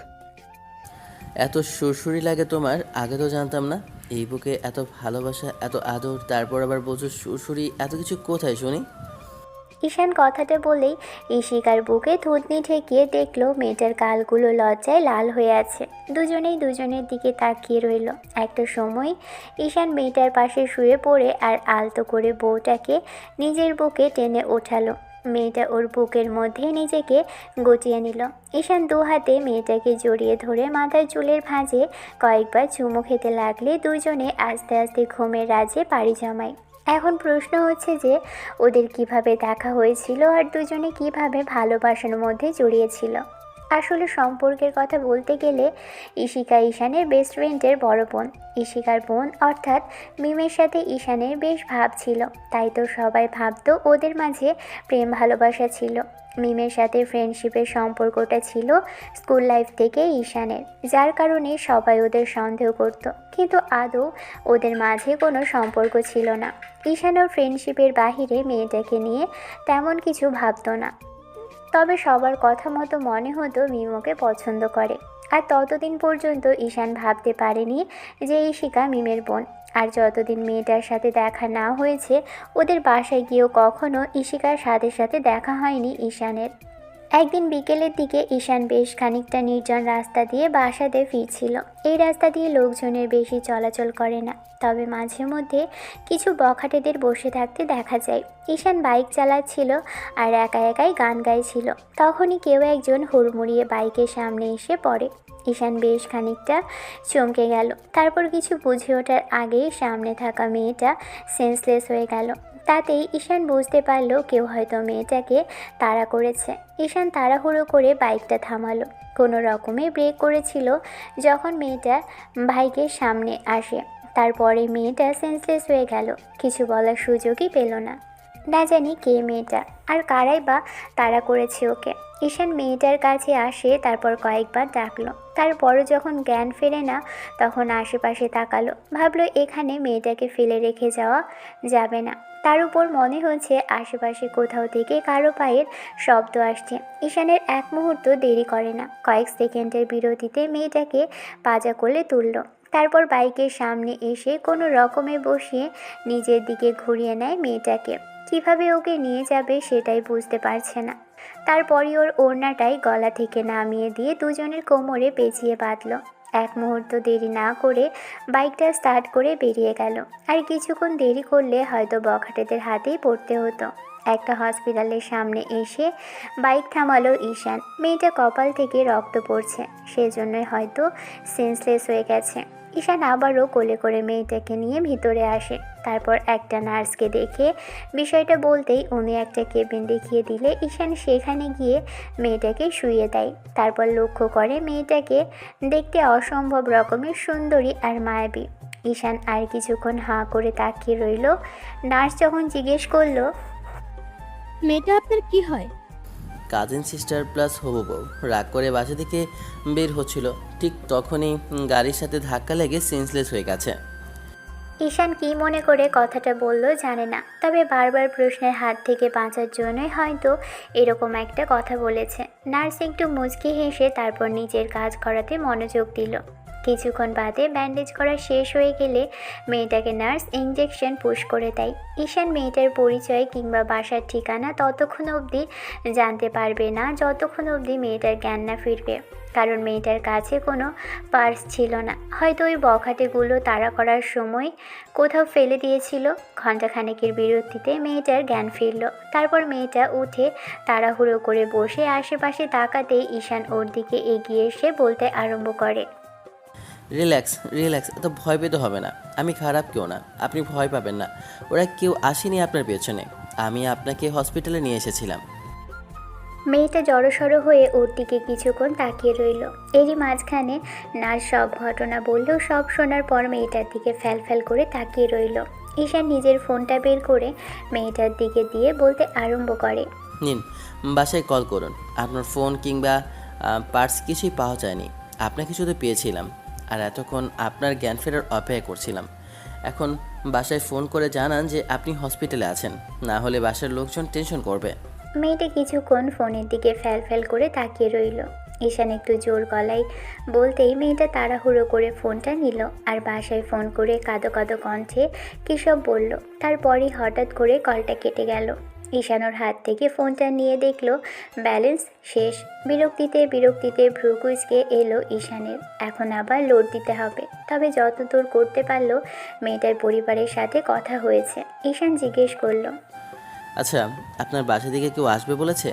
Speaker 1: এত সুরসুরি লাগে তোমার, আগে তো জানতাম না। এই বুকে এত ভালোবাসা, এত আদর, তারপর আবার বলছো সুরসুরি, এত কিছু কোথায় শুনি?
Speaker 2: ঈশান কথাটা বলেই ঈশিকার বুকে থুতনি ঠেকিয়ে দেখলো মেয়েটার গালগুলো লজ্জায় লাল হয়ে আছে। দুজনেই দুজনের দিকে তাকিয়ে রইল। একটা সময় ঈশান মেয়েটার পাশে শুয়ে পড়ে আর আলতো করে বউটাকে নিজের বুকে টেনে ওঠালো। মেয়েটা ওর বুকের মধ্যে নিজেকে গুটিয়ে নিল। ঈশান দু হাতে মেয়েটাকে জড়িয়ে ধরে মাথার চুলের ভাঁজে কয়েকবার চুমু খেতে লাগলে দুজনে আস্তে আস্তে ঘুমের রাজ্যে পাড়ি জমায়। এখন প্রশ্ন হচ্ছে যে ওদের কিভাবে দেখা হয়েছিল আর দুজনে কিভাবে ভালোবাসার মধ্যে জড়িয়েছিল। আসলে সম্পর্কের কথা বলতে গেলে ঈশিকা ঈশানের বেস্ট ফ্রেন্ডের বড় বোন। ঈশিকার বোন অর্থাৎ মিমের সাথে ঈশানের বেশ ভাব ছিল, তাই তো সবাই ভাবতো ওদের মাঝে প্রেম ভালোবাসা ছিল। মিমের সাথে ফ্রেন্ডশিপের সম্পর্কটা ছিল স্কুল লাইফ থেকে ঈশানের, যার কারণে সবাই ওদের সন্দেহ করত, কিন্তু আদৌ ওদের মাঝে কোনো সম্পর্ক ছিল না। ঈশানও ফ্রেন্ডশিপের বাহিরে মেয়েটাকে নিয়ে তেমন কিছু ভাবতো না, তবে সবার কথা মতো মনে হতো মিমোকে পছন্দ করে। আর ততদিন পর্যন্ত ঈশান ভাবতে পারেনি যে ঈশিকা মিমের বোন। আর যতদিন মেয়েটার সাথে দেখা না হয়েছে, ওদের বাসায় গিয়েও কখনো ঈশিকার সাথে দেখা হয়নি ঈশানের। একদিন বিকেলের দিকে ঈশান বেশ খানিকটা নির্জন রাস্তা দিয়ে বাসাতে ফিরছিল। এই রাস্তা দিয়ে লোকজনের বেশি চলাচল করে না, তবে মাঝে মধ্যে কিছু বখাটেদের বসে থাকতে দেখা যায়। ঈশান বাইক চালাচ্ছিল আর একা একাই গান গাইছিল। তখনই কেউ একজন হুড়মুড়িয়ে বাইকের সামনে এসে পড়ে। ঈশান বেশ খানিকটা চমকে গেল, তারপর কিছু বুঝে ওঠার আগেই সামনে থাকা মেয়েটা সেন্সলেস হয়ে গেল। তাতেই ঈশান বুঝতে পারল কেউ হয়তো মেয়েটাকে তাড়া করেছে। ঈশান তাড়াহুড়ো করে বাইকটা থামালো, কোনো রকমে ব্রেক করেছিল যখন মেয়েটা বাইকের সামনে আসে। তারপরে মেয়েটা সেন্সলেস হয়ে গেল, কিছু বলার সুযোগই পেল না। না জানি কে মেয়েটা আর কারাই বা তাড়া করেছে ওকে। ঈশান মেয়েটার কাছে আসে, তারপর কয়েকবার ডাকলো। তারপরও যখন জ্ঞান ফেরে না তখন আশেপাশে তাকালো, ভাবলো এখানে মেয়েটাকে ফেলে রেখে যাওয়া যাবে না। তার উপর মনে হচ্ছে আশেপাশে কোথাও থেকে কারো পায়ের শব্দ আসছে। ঈশানের এক মুহূর্ত দেরি করে না, কয়েক সেকেন্ডের বিরতিতে মেয়েটাকে পাজা কোলে তুলল। তারপর বাইকের সামনে এসে কোনো রকমে বসিয়ে নিজের দিকে ঘুরিয়ে নেয় মেয়েটাকে। কিভাবে ওকে নিয়ে যাবে সেটাই বুঝতে পারছে না। তারপরই ওর ওড়নাটাই গলা থেকে নামিয়ে দিয়ে দুজনের কোমরে পেঁচিয়ে বাঁধল। এক মুহূর্ত দেরি না করে বাইকটা স্টার্ট করে বেরিয়ে গেল। আর কিছুক্ষণ দেরি করলে হয়তো বখাটেদের হাতেই পড়তে হতো। একটা হসপিটালের সামনে এসে বাইক থামালো ঈশান। মেয়েটা কপাল থেকে রক্ত পড়ছে, সেজন্যই হয়তো সেন্সলেস হয়ে গেছে। ঈশান আবারও কোলে করে মেয়েটাকে নিয়ে ভিতরে আসে। তারপর একটা নার্সকে দেখে বিষয়টা বলতেই উনি একটা কেবিন দেখিয়ে দিলে ঈশান সেখানে গিয়ে মেয়েটাকে শুইয়ে দেয়। তারপর লক্ষ্য করে মেয়েটাকে দেখতে অসম্ভব রকমের সুন্দরী আর মায়াবী। ঈশান আর কিছুক্ষণ হাঁ করে তাকিয়ে রইল। নার্স যখন জিজ্ঞেস করলো,
Speaker 9: মেয়েটা আপনার কি হয়?
Speaker 1: কাজিন সিস্টার প্লাস হবু বউ। রাগ করে বাসা থেকে বের হচ্ছিল, ঠিক তখনই গাড়ির সাথে ধাক্কা লেগে সেন্সলেস হয়ে গেছে।
Speaker 2: ঈশান কী মনে করে কথাটা বলল জানে না, তবে বারবার প্রশ্নের হাত থেকে বাঁচার জন্যই হয়তো এরকম একটা কথা বলেছে। নার্স একটু মুচকি হেসে তারপর নিজের কাজ করাতে মনোযোগ দিল। কিছুক্ষণ বাদে ব্যান্ডেজ করা শেষ হয়ে গেলে মেয়েটাকে নার্স ইঞ্জেকশন পুশ করে দেয়। ঈশান মেয়েটার পরিচয় কিংবা বাসার ঠিকানা ততক্ষণ অবধি জানতে পারবে না যতক্ষণ অবধি মেয়েটার জ্ঞান না ফিরবে, কারণ মেয়েটার কাছে কোনো পার্স ছিল না। হয়তো ওই বখাটেগুলো তাড়া করার সময় কোথাও ফেলে দিয়েছিল। ঘণ্টাখানেকের বিরতিতে মেয়েটার জ্ঞান ফিরল। তারপর মেয়েটা উঠে তাড়াহুড়ো করে বসে আশেপাশে তাকাতেই ঈশান ওর দিকে এগিয়ে এসে বলতে আরম্ভ করে,
Speaker 1: রিল্যাক্স রিল্যাক্স, এত ভয় পেতে হবে না। আমি খারাপ কেউ না, আপনি ভয় পাবেন না। ওরা কেউ আসেনি আপনার পেছনে, আমি আপনাকে হসপিটালে নিয়ে এসেছিলাম।
Speaker 2: মেয়েটা জড়সড় হয়ে ওর দিকে কিছুক্ষণ তাকিয়ে রইল। এরই মাঝখানে নার্স সব ঘটনা বললেও সব শোনার পর মেয়েটার দিকে ফ্যাল করে তাকিয়ে রইল। ঈশান নিজের ফোনটা বের করে মেয়েটার দিকে দিয়ে বলতে আরম্ভ করে,
Speaker 1: নিন, বাসায় কল করুন। আপনার ফোন কিংবা পার্স কিছুই পাওয়া যায়নি, আপনাকে শুধু পেয়েছিলাম আর এতক্ষণ আপনার জ্ঞান ফেরার অপেক্ষা করছিলাম। এখন বাসায় ফোন করে জানান যে আপনি হসপিটালে আছেন, না হলে বাসার লোকজন টেনশন করবে।
Speaker 2: মেয়েটা কিছুক্ষণ ফোনের দিকে ফ্যাল করে তাকিয়ে রইল। ঈশান একটু জোর গলায় বলতেই মেয়েটা তাড়াহুড়ো করে ফোনটা নিল আর বাসায় ফোন করে কাঁদো কাঁদো কণ্ঠে কী সব বলল। তারপরই হঠাৎ করে কলটা কেটে গেল। ঈশান ওর হাত থেকে ফোনটা নিয়ে দেখল ব্যালেন্স শেষ। বিরক্তিতে ভ্রু কুঁচকে এলো ঈশানের। এখন আবার লোড দিতে হবে। তবে যতদূর করতে পারলো মেয়েটার পরিবারের সাথে কথা হয়েছে। ঈশান জিজ্ঞেস করলো,
Speaker 1: আচ্ছা, আপনার বাসা থেকে কেউ আসবে বলেছে?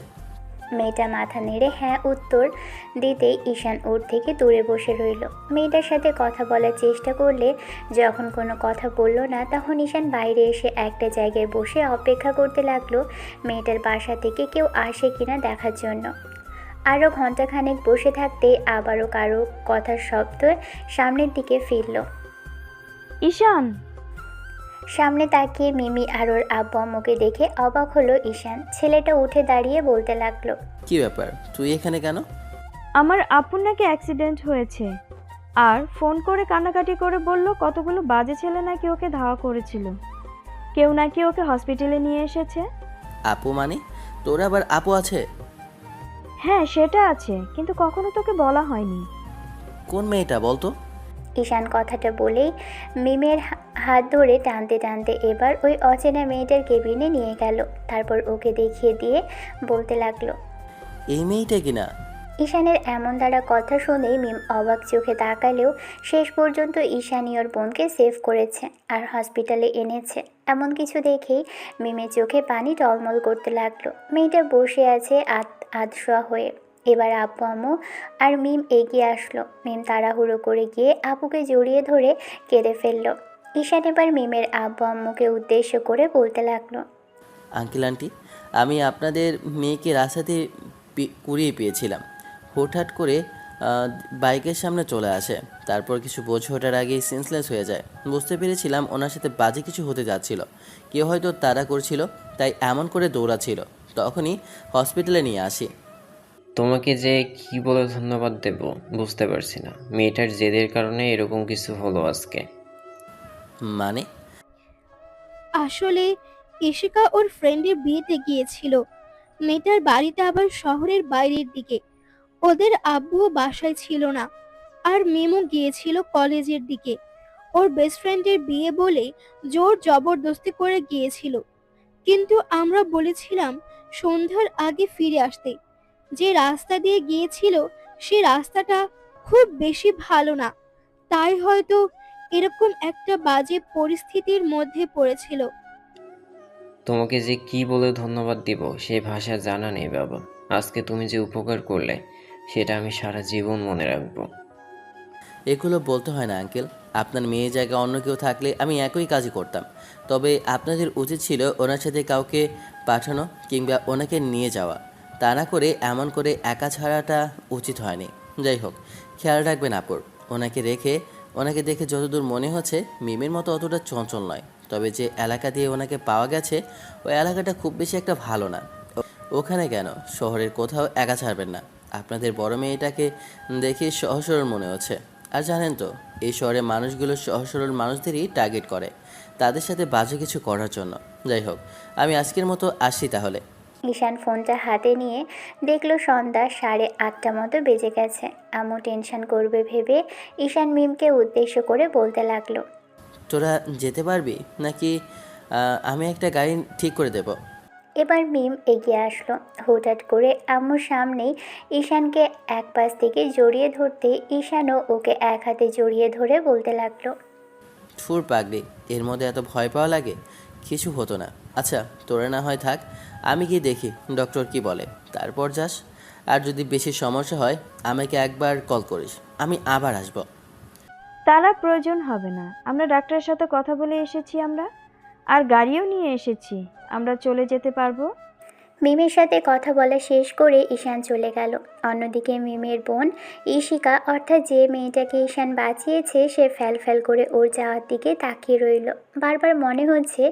Speaker 2: মেয়েটা মাথা নেড়ে হ্যাঁ উত্তর দিতেই ঈশান ওর থেকে দূরে বসে রইল। মেয়েটার সাথে কথা বলার চেষ্টা করলে যখন কোনো কথা বলল না, তখন ঈশান বাইরে এসে একটা জায়গায় বসে অপেক্ষা করতে লাগলো মেয়েটার বাসা থেকে কেউ আসে কিনা দেখার জন্য। আরও ঘন্টাখানেক বসে থাকতে আবারও কারো কথার শব্দ সামনের দিকে ফিরল।
Speaker 9: ঈশান,
Speaker 2: সামনে তাকিয়ে মিমি আর ওর আব্বু আম্মুকে দেখে অবাক হলো ঈশান। ছেলেটা উঠে দাঁড়িয়ে বলতে লাগলো,
Speaker 1: কি ব্যাপার, তুই এখানে কেন?
Speaker 9: আমার আপুর নাকি অ্যাক্সিডেন্ট হয়েছে, আর ফোন করে কান্নাকাটি করে বলল কতগুলো বাজে ছেলে নাকি ওকে ধাওয়া করেছিল, কেউ নাকি ওকে হসপিটালে নিয়ে এসেছে।
Speaker 1: আপু মানে? তোর আবার আপু আছে?
Speaker 9: হ্যাঁ সেটা আছে, কিন্তু কখনো তোকে বলা হয়নি।
Speaker 1: কোন মেয়েটা বলতো?
Speaker 2: ঈশান কথাটা বলেই মিমের হাত ধরে টানতে এবার ওই অচেনা মেয়েটার কেবিনে নিয়ে গেল। তারপর ওকে দেখিয়ে দিয়ে বলতে লাগলো,
Speaker 1: এই মেয়েটা কিনা?
Speaker 2: ঈশানের এমন দ্বারা কথা শুনেই মিম অবাক চোখে তাকালেও শেষ পর্যন্ত ঈশানী ওর বোনকে সেভ করেছে আর হসপিটালে এনেছে, এমন কিছু দেখেই মিমের চোখে পানি টলমল করতে লাগলো। মেয়েটা বসে আছে আধশোয়া হয়ে। এবার আব্বু আম্মু আর মিম এগিয়ে আসলো। মিম তাড়াহুড়ো করে গিয়ে আপুকে জড়িয়ে ধরে কেঁদে ফেললো। ঈশান এবার মিমের আব্বু আম্মুকে উদ্দেশ্য করে বলতে লাগলো,
Speaker 1: আঙ্কেল আন্টি, আমি আপনাদের মেয়েকে রাস্তাতে কুড়িয়ে পেয়েছিলাম। হঠাৎ করে বাইকের সামনে চলে আসে, তারপর কিছু বোঝে ওঠার আগেই সেন্সলেস হয়ে যায়। বুঝতে পেরেছিলাম ওনার সাথে বাজে কিছু হতে যাচ্ছিল, কেউ হয়তো তাড়া করছিল, তাই এমন করে দৌড়াচ্ছিল। তখনই হসপিটালে নিয়ে আসি।
Speaker 10: তোমাকে যে কি বলে ধন্যবাদ দেব বুঝতে পারছি না। মেয়েটার জেদের কারণে এরকম কিছু হলো আজকে।
Speaker 1: মানে?
Speaker 9: আসলে ইশিকা ওর ফ্রেন্ডের বিয়েতে গিয়েছিল। মেয়েটার বাড়িটা আবার শহরের বাইরের দিকে। ওদের আব্বুও বাসায় ছিল না, আর মিমও গিয়েছিল কলেজের দিকে। ওর বেস্ট ফ্রেন্ডের বিয়ে বলে জোর জবরদস্তি করে গিয়েছিল, কিন্তু আমরা বলেছিলাম সন্ধ্যার আগে ফিরে আসতে। যে রাস্তা দিয়ে গিয়েছিল সে রাস্তাটা খুব বেশি ভালো না, তাই হয়তো এরকম একটা বাজে পরিস্থিতির মধ্যে পড়েছিল।
Speaker 10: তোমাকে যে কি বলে ধন্যবাদ দিব সে ভাষা জানা নেই বাবা। আজকে তুমি যে উপকার করলে সেটা আমি সারা জীবন মনে রাখবো।
Speaker 1: এগুলো বলতে হয় না আঙ্কেল, আপনার মেয়ে জায়গায় অন্য কেউ থাকলে আমি একই কাজই করতাম। তবে আপনাদের উচিত ছিল ওনার সাথে কাউকে পাঠানো কিংবা ওনাকে নিয়ে যাওয়া, তা না করে এমন করে একা ছাড়াটা উচিত হয়নি। যাই হোক, খেয়াল রাখবেন আপুর। ওনাকে দেখে যতদূর মনে হচ্ছে মিমের মতো অতটা চঞ্চল নয়। তবে যে এলাকা দিয়ে ওনাকে পাওয়া গেছে ওই এলাকাটা খুব বেশি একটা ভালো না। ওখানে কেন, শহরের কোথাও একা ছাড়বেন না। আপনাদের বড় মেয়েটাকে দেখে সহজ সরল মনে হচ্ছে। আর জানেন তো, এই শহরের মানুষগুলো সহজ সরল মানুষদেরই টার্গেট করে তাদের সাথে বাজে কিছু করার জন্য। যাই হোক, আমি আজকের মতো আসি তাহলে।
Speaker 2: ঈশান ফোনটা হাতে নিয়ে দেখলো সন্ধ্যা 8:30 মতো বেজে গেছে। আম্মু টেনশন করবে ভেবে ঈশান মিমকে উদ্দেশ্য করে বলতে লাগলো,
Speaker 1: তোরা যেতে পারবি নাকি আমি একটা গাড়ি ঠিক করে দেব?
Speaker 2: এবার মিম এগিয়ে আসলো। হুটহাট করে আম্মুর সামনেই ঈশানকে এক পাশ থেকে জড়িয়ে ধরতে ঈশানও ওকে এক হাতে জড়িয়ে ধরে বলতে লাগলো,
Speaker 1: ঠুর পাগলি, এর মধ্যে এত ভয় পাওয়া লাগে? কিছু হতো না। আচ্ছা তোরা না হয় থাক, আমি গিয়ে দেখি ডক্টর কি বলে, তারপর যাস। আর যদি বেশি সমস্যা হয় আমাকে একবার কল করিস, আমি আবার আসবো।
Speaker 11: তারা প্রয়োজন হবে না, আমরা ডাক্তারের সাথে কথা বলে এসেছি আর গাড়িও নিয়ে এসেছি, আমরা চলে যেতে পারবো।
Speaker 2: মিমের সাথে কথা বলা শেষ করে ঈশান চলে গেল। অন্যদিকে মিমের বোন ঈশিকা, অর্থাৎ যে মেয়েটাকে ঈশান বাঁচিয়েছে, সে ফ্যাল করে ওর যাওয়ার দিকে তাকিয়ে রইল। বারবার মনে হচ্ছে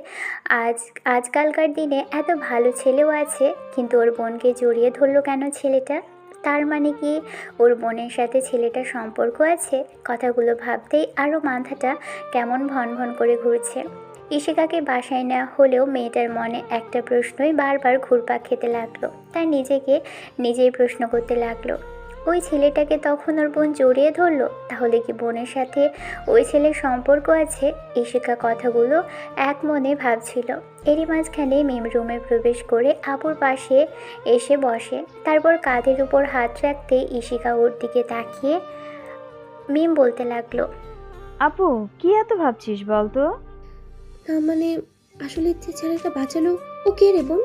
Speaker 2: আজকালকার দিনে এত ভালো ছেলেও আছে, কিন্তু ওর বোনকে জড়িয়ে ধরলো কেন ছেলেটা? তার মানে কি ওর বোনের সাথে ছেলেটার সম্পর্ক আছে? কথাগুলো ভাবতেই আরও মাথাটা কেমন ভন করে ঘুরছে। ঈশিকাকে বাসায় নেওয়া হলেও মেয়েটার মনে একটা প্রশ্নই বারবার ঘুরপাক খেতে লাগলো। তাই নিজেকে নিজেই প্রশ্ন করতে লাগলো, ওই ছেলেটাকে তখন ওর বোন জড়িয়ে ধরলো, তাহলে কি বোনের সাথে ওই ছেলের সম্পর্ক আছে? ঈশিকা কথাগুলো এক মনে ভাবছিল। এরই মাঝখানে মিম রুমে প্রবেশ করে আপুর পাশে এসে বসে। তারপর কাঁধের উপর হাত রাখতেই ঈশিকা ওর দিকে তাকিয়ে মিম বলতে লাগলো,
Speaker 11: আপু কি এত ভাবছিস বলতো?
Speaker 3: না মানে, আসলে যে ছেলেটা বাঁচালো ও কে রে বোন?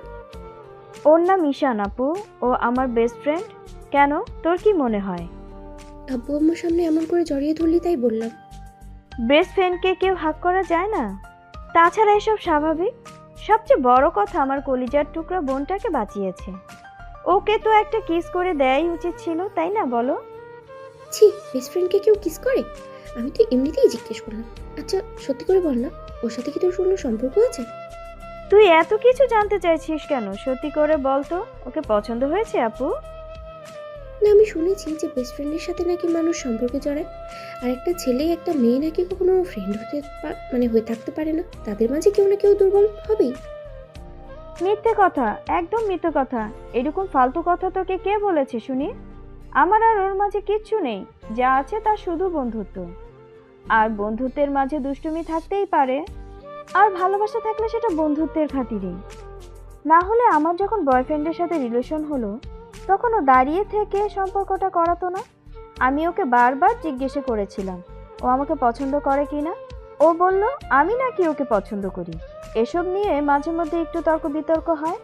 Speaker 11: ওর নাম ঈশান আপু, ও আমার বেস্ট ফ্রেন্ড। কেন, তোর কি মনে হয়?
Speaker 3: আব্বু আম্মুর সামনে এমন করে জড়িয়ে ধরলি তাই বললাম।
Speaker 11: বেস্ট ফ্রেন্ডকে কেউ হাক করা যায় না? তাছাড়া এসব স্বাভাবিক। সবচেয়ে বড় কথা, আমার কলিজার টুকরা বোনটাকে বাঁচিয়েছে, ওকে তো একটা কিস করে দেয়াই উচিত ছিল, তাই না বলো?
Speaker 3: ছি, বেস্ট ফ্রেন্ডকে কেউ কিস করে? আমি তো এমনিতেই জিজ্ঞেস করলাম। আচ্ছা সত্যি করে বল না, ওর সাথে কি তোর কোনো সম্পর্ক আছে?
Speaker 11: তুই এত কিছু জানতে চাইছিস কেন? সত্যি করে বল তো, ওকে পছন্দ হয়েছে আপু?
Speaker 3: না, আমি শুনেছি যে বেস্ট ফ্রেন্ডের সাথে নাকি মানুষ সম্পর্কে জড়ায়, আর একটা ছেলে একটা মেয়ে নাকি কখনো ফ্রেন্ড হয়ে থাকতে পারে না, তাদের মাঝে কেউ না কেউ দুর্বল হবেই।
Speaker 11: মিথ্যে কথা, একদম মিথ্যে কথা। এরকম ফালতু কথা তোকে কে বলেছে শুনি? আমার আর ওর মাঝে কিচ্ছু নেই, যা আছে তা শুধু বন্ধুত্ব। আর বন্ধুত্বের মাঝে দুষ্টুমি থাকতেই পারে, আর ভালোবাসা থাকলে সেটা বন্ধুত্বের খাতিরেই। না হলে আমার যখন বয়ফ্রেন্ডের সাথে রিলেশন হলো, তখন ও দাঁড়িয়ে থেকে সম্পর্কটা করাতো না। আমি ওকে বারবার জিজ্ঞেস করেছিলাম ও আমাকে পছন্দ করে কি না। ও বলল আমি নাকি ওকে পছন্দ করি। এসব নিয়ে মাঝে মধ্যে একটু তর্ক বিতর্ক হয়,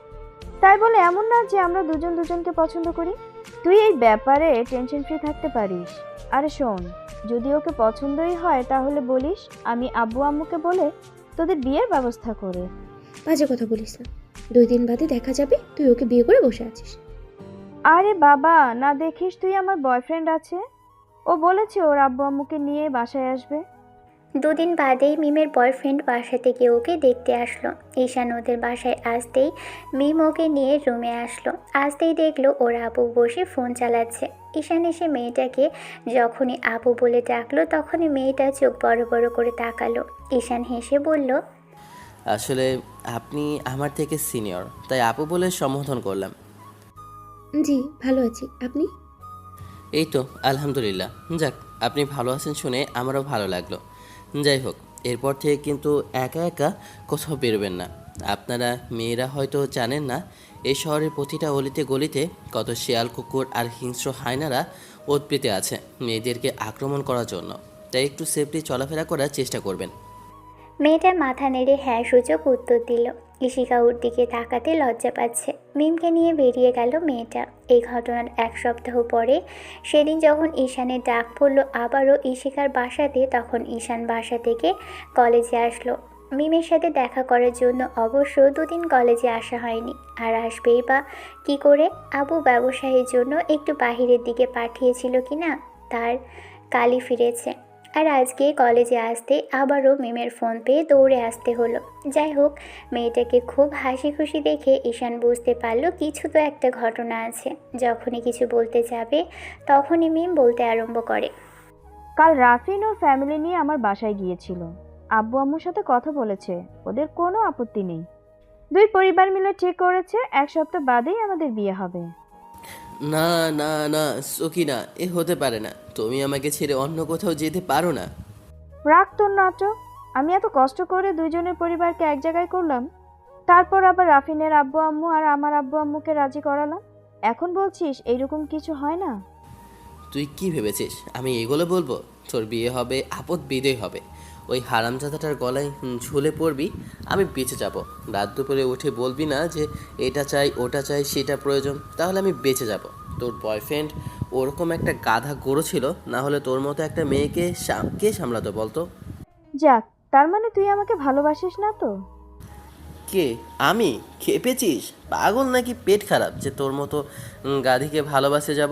Speaker 11: তাই বলে এমন না যে আমরা দুজন দুজনকে পছন্দ করি। তুই এই ব্যাপারে টেনশন ফ্রি থাকতে পারিস। আরে শোন, যদি ওকে পছন্দই হয় তাহলে বলিস, আমি আব্বু আম্মুকে বলে তোদের বিয়ের ব্যবস্থা করে।
Speaker 3: বাজে কথা বলিস না, 2 দিন বাদে দেখা যাবে তুই ওকে বিয়ে করে বসে আছিস।
Speaker 11: আরে বাবা, না দেখিস তুই আমার বয়ফ্রেন্ড আছে, ও বলেছে ওর আব্বু আম্মুকে নিয়ে বাসায় আসবে।
Speaker 2: 2 দিন বাদেই মিমের বয়ফ্রেন্ড বাসা থেকে ওকে দেখতে আসলো। ঈশান ওদের বাসায় আসতেই মিম ওকে নিয়ে রুমে আসলো। আসতেই দেখলো ওর আপু বসে ফোন চালাচ্ছে। ঈশান এসে মেয়েটাকে যখনই আপু বলে ডাকলো, তখনই মেয়েটা চোখ বড় করে তাকালো। ঈশান হেসে বলল,
Speaker 1: আসলে আপনি আমার থেকে সিনিয়র, তাই আপু বলে সম্বোধন করলাম।
Speaker 3: জি ভালো আছি, আপনি?
Speaker 1: এই তো আলহামদুলিল্লাহ। যাক, আপনি ভালো আছেন শুনে আমারও ভালো লাগলো। যাই হোক, এরপর থেকে কিন্তু একা একা কোথাও বেরোবেন না। আপনারা মেয়েরা হয়তো জানেন না, এই শহরের প্রতিটা অলিতে গলিতে কত শিয়াল কুকুর আর হিংস্র হায়নারা উৎপীড়িত আছে মেয়েদেরকে আক্রমণ করার জন্য। তাই একটু সেফলি চলাফেরা করার চেষ্টা করবেন।
Speaker 2: মেয়েটা মাথা নেড়ে হ্যাঁ সূচক উত্তর দিল। ঈশিকা ওর দিকে তাকাতে লজ্জা পাচ্ছে। মিমকে নিয়ে বেরিয়ে গেল মেয়েটা। এই ঘটনার 1 সপ্তাহ পরে, সেদিন যখন ঈশানের ডাক পড়লো আবারও ঈশিকার বাসাতে, তখন ঈশান বাসা থেকে কলেজে আসলো মিমের সাথে দেখা করার জন্য। অবশ্য 2 দিন কলেজে আসা হয়নি, আর আসবেই বা কী করে? আবু ব্যবসায়ের জন্য একটু বাহিরের দিকে পাঠিয়েছিল কিনা, তার কালই ফিরেছে। আর আজকে কলেজে আসতে আবারও মিমের ফোন পেয়ে দৌড়ে আসতে হলো। যাই হোক, মেয়েটাকে খুব হাসি খুশি দেখে ঈশান বুঝতে পারল কিছু তো একটা ঘটনা আছে। যখনই কিছু বলতে যাবে তখনই মিম বলতে আরম্ভ করে,
Speaker 11: কাল রাফিন ওর ফ্যামিলি নিয়ে আমার বাসায় গিয়েছিল। আব্বু আম্মুর সাথে কথা বলেছে, ওদের কোনো আপত্তি নেই। দুই পরিবার মিলে ঠিক করেছে 1 সপ্তাহ বাদেই আমাদের বিয়ে হবে।
Speaker 1: না না না সকিনা, এ হতে পারে না। তুমি আমাকে ছেড়ে অন্য কোথাও যেতে পারো না।
Speaker 11: রাগ তোর নাটক। আমি এত কষ্ট করে দুইজনের পরিবারকে এক জায়গায় করলাম, তারপর আবার রাফিনের আব্বু আম্মু আর আমার আব্বু আম্মুকে রাজি করালাম। এখন বলছিস এইরকম কিছু হয় না?
Speaker 1: তুই কি ভেবেছিস আমি এগুলো বলবো? তোর বিয়ে হবে, আপদ বিদয় হবে। ওই হারামজাদাটার গলায় ঝুলে পড়বি, আমি বেঁচে যাব। রাত দুপুরে উঠে বলবি না যে এটা চাই ওটা চাই সেটা প্রয়োজন, তাহলে আমি বেঁচে যাব। তোর বয়ফ্রেন্ড ওরকম একটা গাধা গরু ছিল, না হলে তোর মতো একটা মেয়েকে কে সামলাতো বলতো?
Speaker 11: যাক, তার মানে তুই আমাকে ভালোবাসিস না তো?
Speaker 1: কে? আমি? খেপেছিস? পাগল নাকি পেট খারাপ যে তোর মতো গাধিকে ভালোবাসে যাব?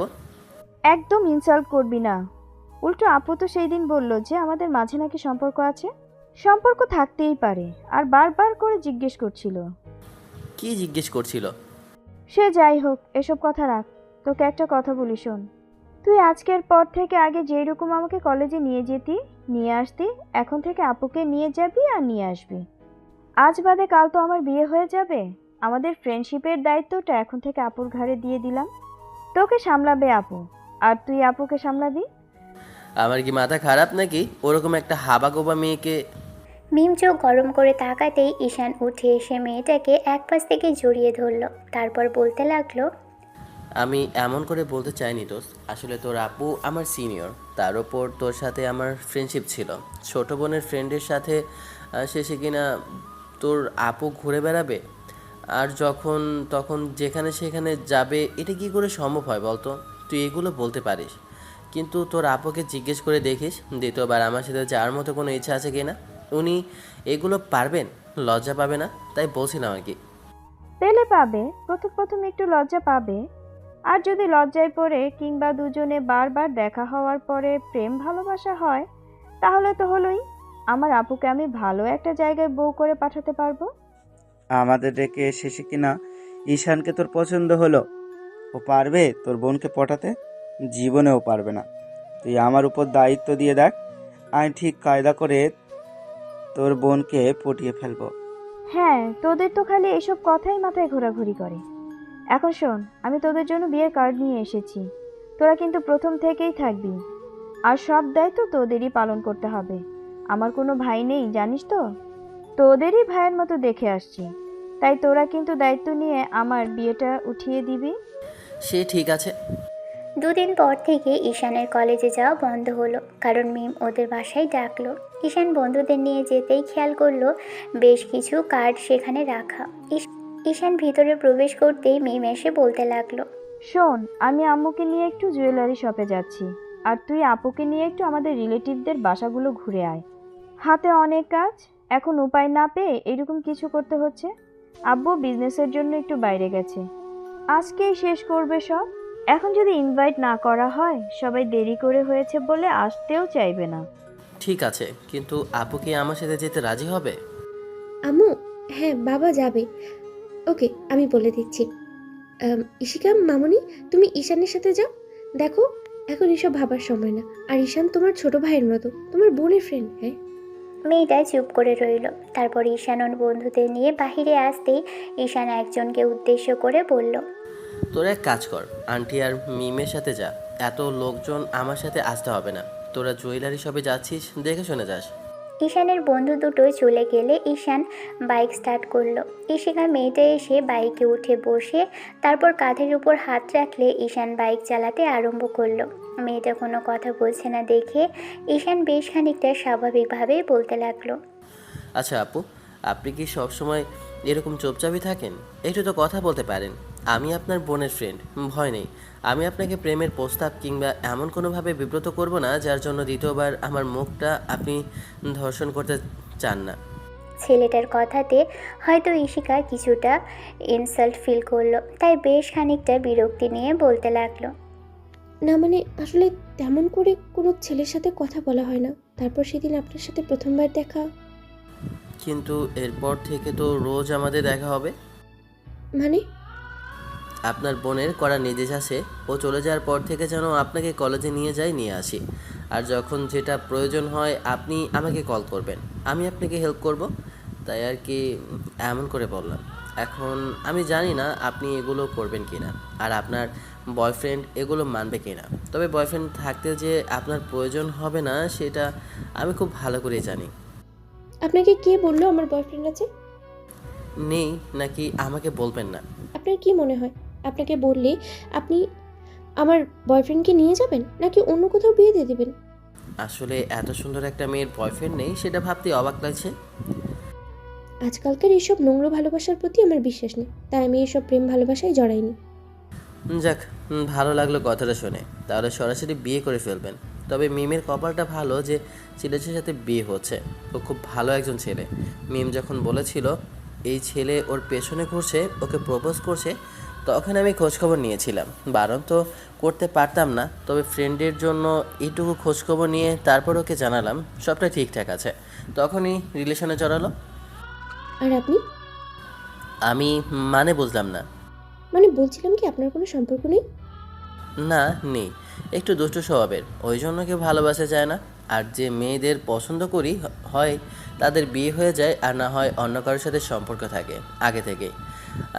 Speaker 11: একদম ইনসাল্ট করবি না। উল্টো আপু তো সেই দিন বলল যে আমাদের মাঝে নাকি সম্পর্ক আছে। সম্পর্ক থাকতেই পারে, আর বারবার করে জিজ্ঞেস করছিল।
Speaker 1: কি জিজ্ঞেস করছিল?
Speaker 11: সে যাই হোক, এসব কথা রাখ। তোকে একটা কথা বলি, শোন। তুই আজকের পর থেকে আগে যেই রকম আমাকে কলেজে নিয়ে যেতি, নিয়ে আসতি, এখন থেকে আপুকে নিয়ে যাবি আর নিয়ে আসবি। আজ বাদে কাল তো আমার বিয়ে হয়ে যাবে। আমাদের ফ্রেন্ডশিপের দায়িত্বটা এখন থেকে আপুর ঘাড়ে দিয়ে দিলাম। তোকে সামলাবে আপু, আর তুই আপুকে সামলাবি।
Speaker 1: আমার কি মাথা খারাপ নাকি ওরকম একটা হাবাগোবা মেয়েকে?
Speaker 2: মিম চোখ গরম করে তাকাতেই ঈশান উঠে এসে মেয়েটাকে এক পাশ থেকে জড়িয়ে ধরল। তারপর বলতে লাগলো,
Speaker 1: আমি এমন করে বলতে চাইনি দোস্ত। আসলে তোর আপু আমার সিনিয়র, তার ওপর তোর সাথে আমার ফ্রেন্ডশিপ ছিল। ছোট বোনের ফ্রেন্ডের সাথে শেষে কিনা তোর আপু ঘুরে বেড়াবে আর যখন তখন যেখানে সেখানে যাবে, এটা কি করে সম্ভব হয় বলতো? তুই এগুলো বলতে পারিস, কিন্তু তোর আপুকে জিজ্ঞেস করে দেখিস দ্বিতীয়বার আমার সাথে যাওয়ার মতো কোনো ইচ্ছা আছে কি না। উনি এগুলো পারবেন? লজ্জা পাবে না? তাই বলছিলাম আর কি।
Speaker 11: পেলে পাবে, প্রথম প্রথম একটু লজ্জা পাবে। আর যদি লজ্জায় পড়ে কিংবা দুজনে বারবার দেখা হওয়ার পরে প্রেম ভালোবাসা হয়, তাহলে তো হলোই। আমার আপুকে আমি ভালো একটা জায়গায় বউ করে পাঠাতে পারবো।
Speaker 5: আমাদের রেখে শেষে কিনা ঈশানকে তোর পছন্দ হলো? ও পারবে তোর বোনকে পটাতে? জীবনেও পারবে না। তুই আমার উপর দায়িত্ব দিয়ে দেখ, আমি ঠিক কায়দা করে তোর বোনকে পটিয়ে ফেলবো।
Speaker 11: হ্যাঁ, তোদের তো খালি এসব কথাই মাথায় ঘোরাঘুরি করে। এখন শোন, আমি তোদের জন্য বিয়ের কার্ড নিয়ে এসেছি। তোরা কিন্তু প্রথম থেকেই থাকবি, আর সব দায়িত্ব তোদেরই পালন করতে হবে। আমার কোনো ভাই নেই, জানিস তো। তোদেরই ভাইয়ের মতো দেখে আসছি, তাই তোরা কিন্তু দায়িত্ব নিয়ে আমার বিয়েটা উঠিয়ে দিবি।
Speaker 1: সে ঠিক আছে।
Speaker 2: দুদিন পর থেকে ঈশানের কলেজে যাওয়া বন্ধ হলো, কারণ মিম ওদের বাসায় ডাকলো। ঈশান বন্ধুদের নিয়ে যেতেই খেয়াল করলো বেশ কিছু কার্ড সেখানে রাখা। ঈশান ভিতরে প্রবেশ করতেই মিম এসে বলতে লাগলো,
Speaker 11: শোন, আমি আম্মুকে নিয়ে একটু জুয়েলারি শপে যাচ্ছি, আর তুই আপুকে নিয়ে একটু আমাদের রিলেটিভদের বাসাগুলো ঘুরে আয়। হাতে অনেক কাজ, এখন উপায় না পেয়ে এরকম কিছু করতে হচ্ছে। আব্বু বিজনেসের জন্য একটু বাইরে গেছে, আজকেই শেষ করবে সব। এখন যদি ইনভাইট না করা হয়, সবাই দেরি করে হয়েছে বলে আসতেও চাইবে না।
Speaker 1: ঠিক আছে, কিন্তু আপু কি আমার সাথে যেতে রাজি হবে?
Speaker 3: আম্মু, হ্যাঁ বাবা যাবে। ওকে, আমি বলে দিচ্ছি। ইশিকা মামুনি, তুমি ঈশানের সাথে যাও। দেখো, এখন এসব ভাবার সময় না। আর ঈশান তোমার ছোট ভাইয়ের মতো, তোমার বোনের ফ্রেন্ড। হ্যাঁ।
Speaker 2: মেয়েটা চুপ করে রইল। তারপর ঈশান ওর বন্ধুদের নিয়ে বাহিরে আসতেই ঈশান একজনকে উদ্দেশ্য করে বলল,
Speaker 1: তোরা এক কাজ কর, আন্টি আর মিমের সাথে যা। এত লোকজন আমার সাথে আসতে হবে না। তোরা জুয়েলারি শপে যাচ্ছিস, দেখে শুনে যাস।
Speaker 2: ঈশানের বন্ধু দুটো চলে গেলে ঈশান বাইক স্টার্ট করলো। ঈশিকা মেয়েটা এসে বাইকে উঠে বসে তারপর কাঁধের উপর হাত রাখলে ঈশান বাইক চালাতে আরম্ভ করলো। মেয়েটা কোনো কথা বলছে না দেখে ঈশান বেশ খানিকটা স্বাভাবিকভাবেই বলতে লাগলো,
Speaker 1: আচ্ছা আপু, আপনি কি সবসময় এরকম চুপচাপই থাকেন? একটু তো কথা বলতে পারেন। আমি আপনার বোনের ফ্রেন্ড, ভয় নেই। আমি আপনাকে প্রেমের প্রস্তাব কিংবা এমন কোনোভাবে বিব্রত করব না যার জন্য দ্বিতীয়বার আমার মুখটা আপনি ধর্ষণ করতে চান না।
Speaker 2: ছেলেটার কথাতে হয়তো ঈশিকা কিছুটা ইনসাল্ট ফিল করলো, তাই বেশ খানিকটা বিরক্তি নিয়ে বলতে লাগলো,
Speaker 3: না মানে আসলে তেমন করে কোনো ছেলের সাথে কথা বলা হয় না। তারপর সেদিন আপনার সাথে প্রথমবার দেখা।
Speaker 1: কিন্তু এরপর থেকে তো রোজ আমাদের দেখা হবে।
Speaker 3: মানে?
Speaker 1: আপনার বোনের করা নির্দেশ আছে, ও চলে যাওয়ার পর থেকে যেন আপনাকে কলেজে নিয়ে যাই, নিয়ে আসি। আর যখন যেটা প্রয়োজন হয় আপনি আমাকে কল করবেন, আমি আপনাকে হেল্প করব। তাই আর কি, এমন করে বললাম। এখন আমি জানি না আপনি এগুলো করবেন কিনা আর আপনার বয়ফ্রেন্ড এগুলো মানবে কিনা, তবে বয়ফ্রেন্ড থাকতে যে আপনার প্রয়োজন হবে না সেটা আমি খুব ভালো করে জানি।
Speaker 3: আপনাকে কে বললো আমার বয়ফ্রেন্ড আছে?
Speaker 1: নেই নাকি আমাকে বলবেন না?
Speaker 3: আপনার কি মনে হয় আপনাকে বললে আপনি আমার বয়ফ্রেন্ডকে নিয়ে যাবেন নাকি অন্য কোথাও বিয়ে দিয়ে দেবেন?
Speaker 1: আসলে এত সুন্দর একটা মেয়ের বয়ফ্রেন্ড নেই সেটা ভাবতে অবাক লাগছে।
Speaker 3: আজকালকার এইসব নোংরা ভালোবাসার প্রতি আমার বিশ্বাস নেই, তাই আমি এইসব প্রেম ভালোবাসায় জড়াইনি।
Speaker 1: যাক, ভালো লাগলো কথাটা শুনে। তাহলে সরাসরি বিয়ে করে ফেলবেন। তবে মিমের কপালটা ভালো যে ছেলেটার সাথে বিয়ে হচ্ছে। ও খুব ভালো একজন ছেলে। মিম যখন বলেছিল এই ছেলে ওর পেছনে ঘুরছে, ওকে প্রপোজ করছে, তখন আমি খোঁজখবর নিয়েছিলাম। বারণ তো করতে পারতাম না, তবে ফ্রেন্ডের জন্য এইটুকু খোঁজখবর নিয়ে তারপর ওকে জানালাম সবটা ঠিকঠাক আছে। তখনই রিলেশনে জড়ালো।
Speaker 3: আর আপনি?
Speaker 1: আমি মানে বুঝলাম না।
Speaker 3: মানে বলছিলাম কি আপনার কোনো সম্পর্ক নেই?
Speaker 1: না, নেই। একটু দুষ্টু স্বভাবের, ওই জন্য কেউ ভালোবাসা যায় না। আর যে মেয়েদের পছন্দ করি হয় তাদের বিয়ে হয়ে যায়, আর না হয় অন্য কারোর সাথে সম্পর্ক থাকে আগে থেকেই।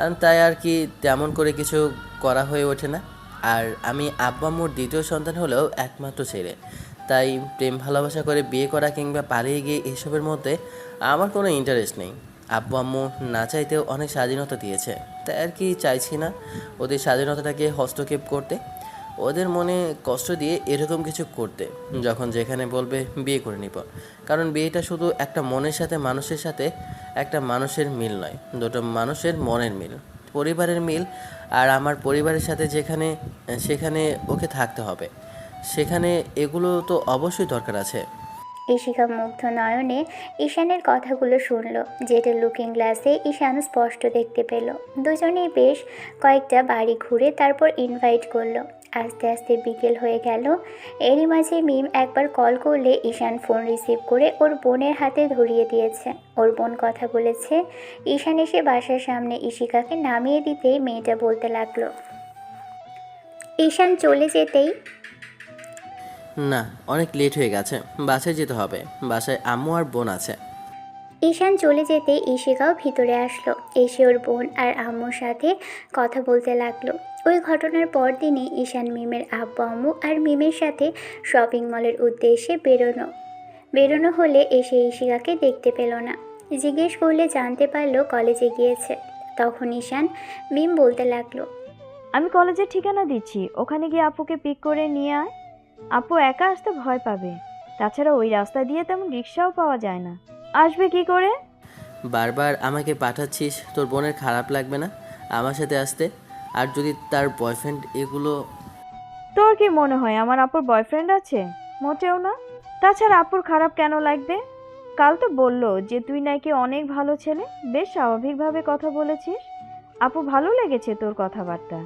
Speaker 1: আর তাই আর কি তেমন করে কিছু করা হয়ে ওঠে না। আর আমি আব্বা আম্মুর দ্বিতীয় সন্তান হলেও একমাত্র ছেলে, তাই প্রেম ভালোবাসা করে বিয়ে করা কিংবা পালিয়ে গিয়ে এসবের মধ্যে আমার কোনো ইন্টারেস্ট নেই। আব্বু আম্মু না চাইতেও অনেক স্বাধীনতা দিয়েছে, তাই আর কি চাইছি না ওদের স্বাধীনতাটাকে হস্তক্ষেপ করতে, ওদের মনে কষ্ট দিয়ে এরকম কিছু করতে। যখন যেখানে বলবে বিয়ে করে নিব, কারণ বিয়েটা শুধু একটা মনের সাথে মানুষের সাথে একটা মানুষের মিল নয়, দুটো মানুষের মনের মিল, পরিবারের মিল। আর আমার পরিবারের সাথে সেখানে ওকে থাকতে হবে, সেখানে এগুলো তো অবশ্যই দরকার আছে।
Speaker 2: ঈশিকা মুগ্ধ নয়নে ঈশানের কথাগুলো শুনল, যেটা লুকিং গ্লাসে ঈশান স্পষ্ট দেখতে পেল। দুজনেই বেশ কয়েকটা বাড়ি ঘুরে তারপর ইনভাইট করলো। আস্তে আস্তে বিকেল হয়ে গেল। এরই মাঝে মিম একবার কল করলে ঈশান ফোন রিসিভ করে ওর বোনের হাতে ধরিয়ে দিয়েছে। ওর বোন কথা বলেছে। ঈশান এসে বাসার সামনে ঈশিকাকে নামিয়ে দিতেই মেয়েটা বলতে লাগলো। ঈশান চলে যেতেই,
Speaker 1: না, অনেক লেট হয়ে গেছে, বাসায় যেতে হবে, বাসায় আম্মু আর বোন আছে।
Speaker 2: ঈশান চলে যেতে ঈশিকাও ভিতরে আসলো। এসে ওর বোন আর আম্মুর সাথে কথা বলতে লাগলো। ওই ঘটনার পর দিনই ঈশান মিমের আব্বু আম্মু আর মিমের সাথে শপিং মলের উদ্দেশ্যে বেরোনো হলে এসে ঈশিকাকে দেখতে পেল না। জিজ্ঞেস করলে জানতে পারলো কলেজে গিয়েছে। তখন ঈশান মিম বলতে লাগলো,
Speaker 11: আমি কলেজের ঠিকানা দিচ্ছি, ওখানে গিয়ে আপুকে পিক করে নিয়ে আয়। আপু একা আসতে ভয় পাবে, তাছাড়া ওই রাস্তা দিয়ে তেমন রিক্সাও পাওয়া যায় না, আসবে কি করে?
Speaker 1: বারবার আমাকে পাঠাচ্ছিস, তোর বোনের খারাপ লাগবে না আমার সাথে আসতে? আর যদি তার বয়ফ্রেন্ড এগুলো।
Speaker 11: তোর কি মনে হয় আমার আপুর বয়ফ্রেন্ড আছে? মোটেও না। তাছাড়া আপুর খারাপ কেন লাগবে? কাল তো বললো যে তুই নাকি অনেক ভালো ছেলে, বেশ স্বাভাবিকভাবে কথা বলেছিস। আপু ভালো লেগেছে তোর কথাবার্তা।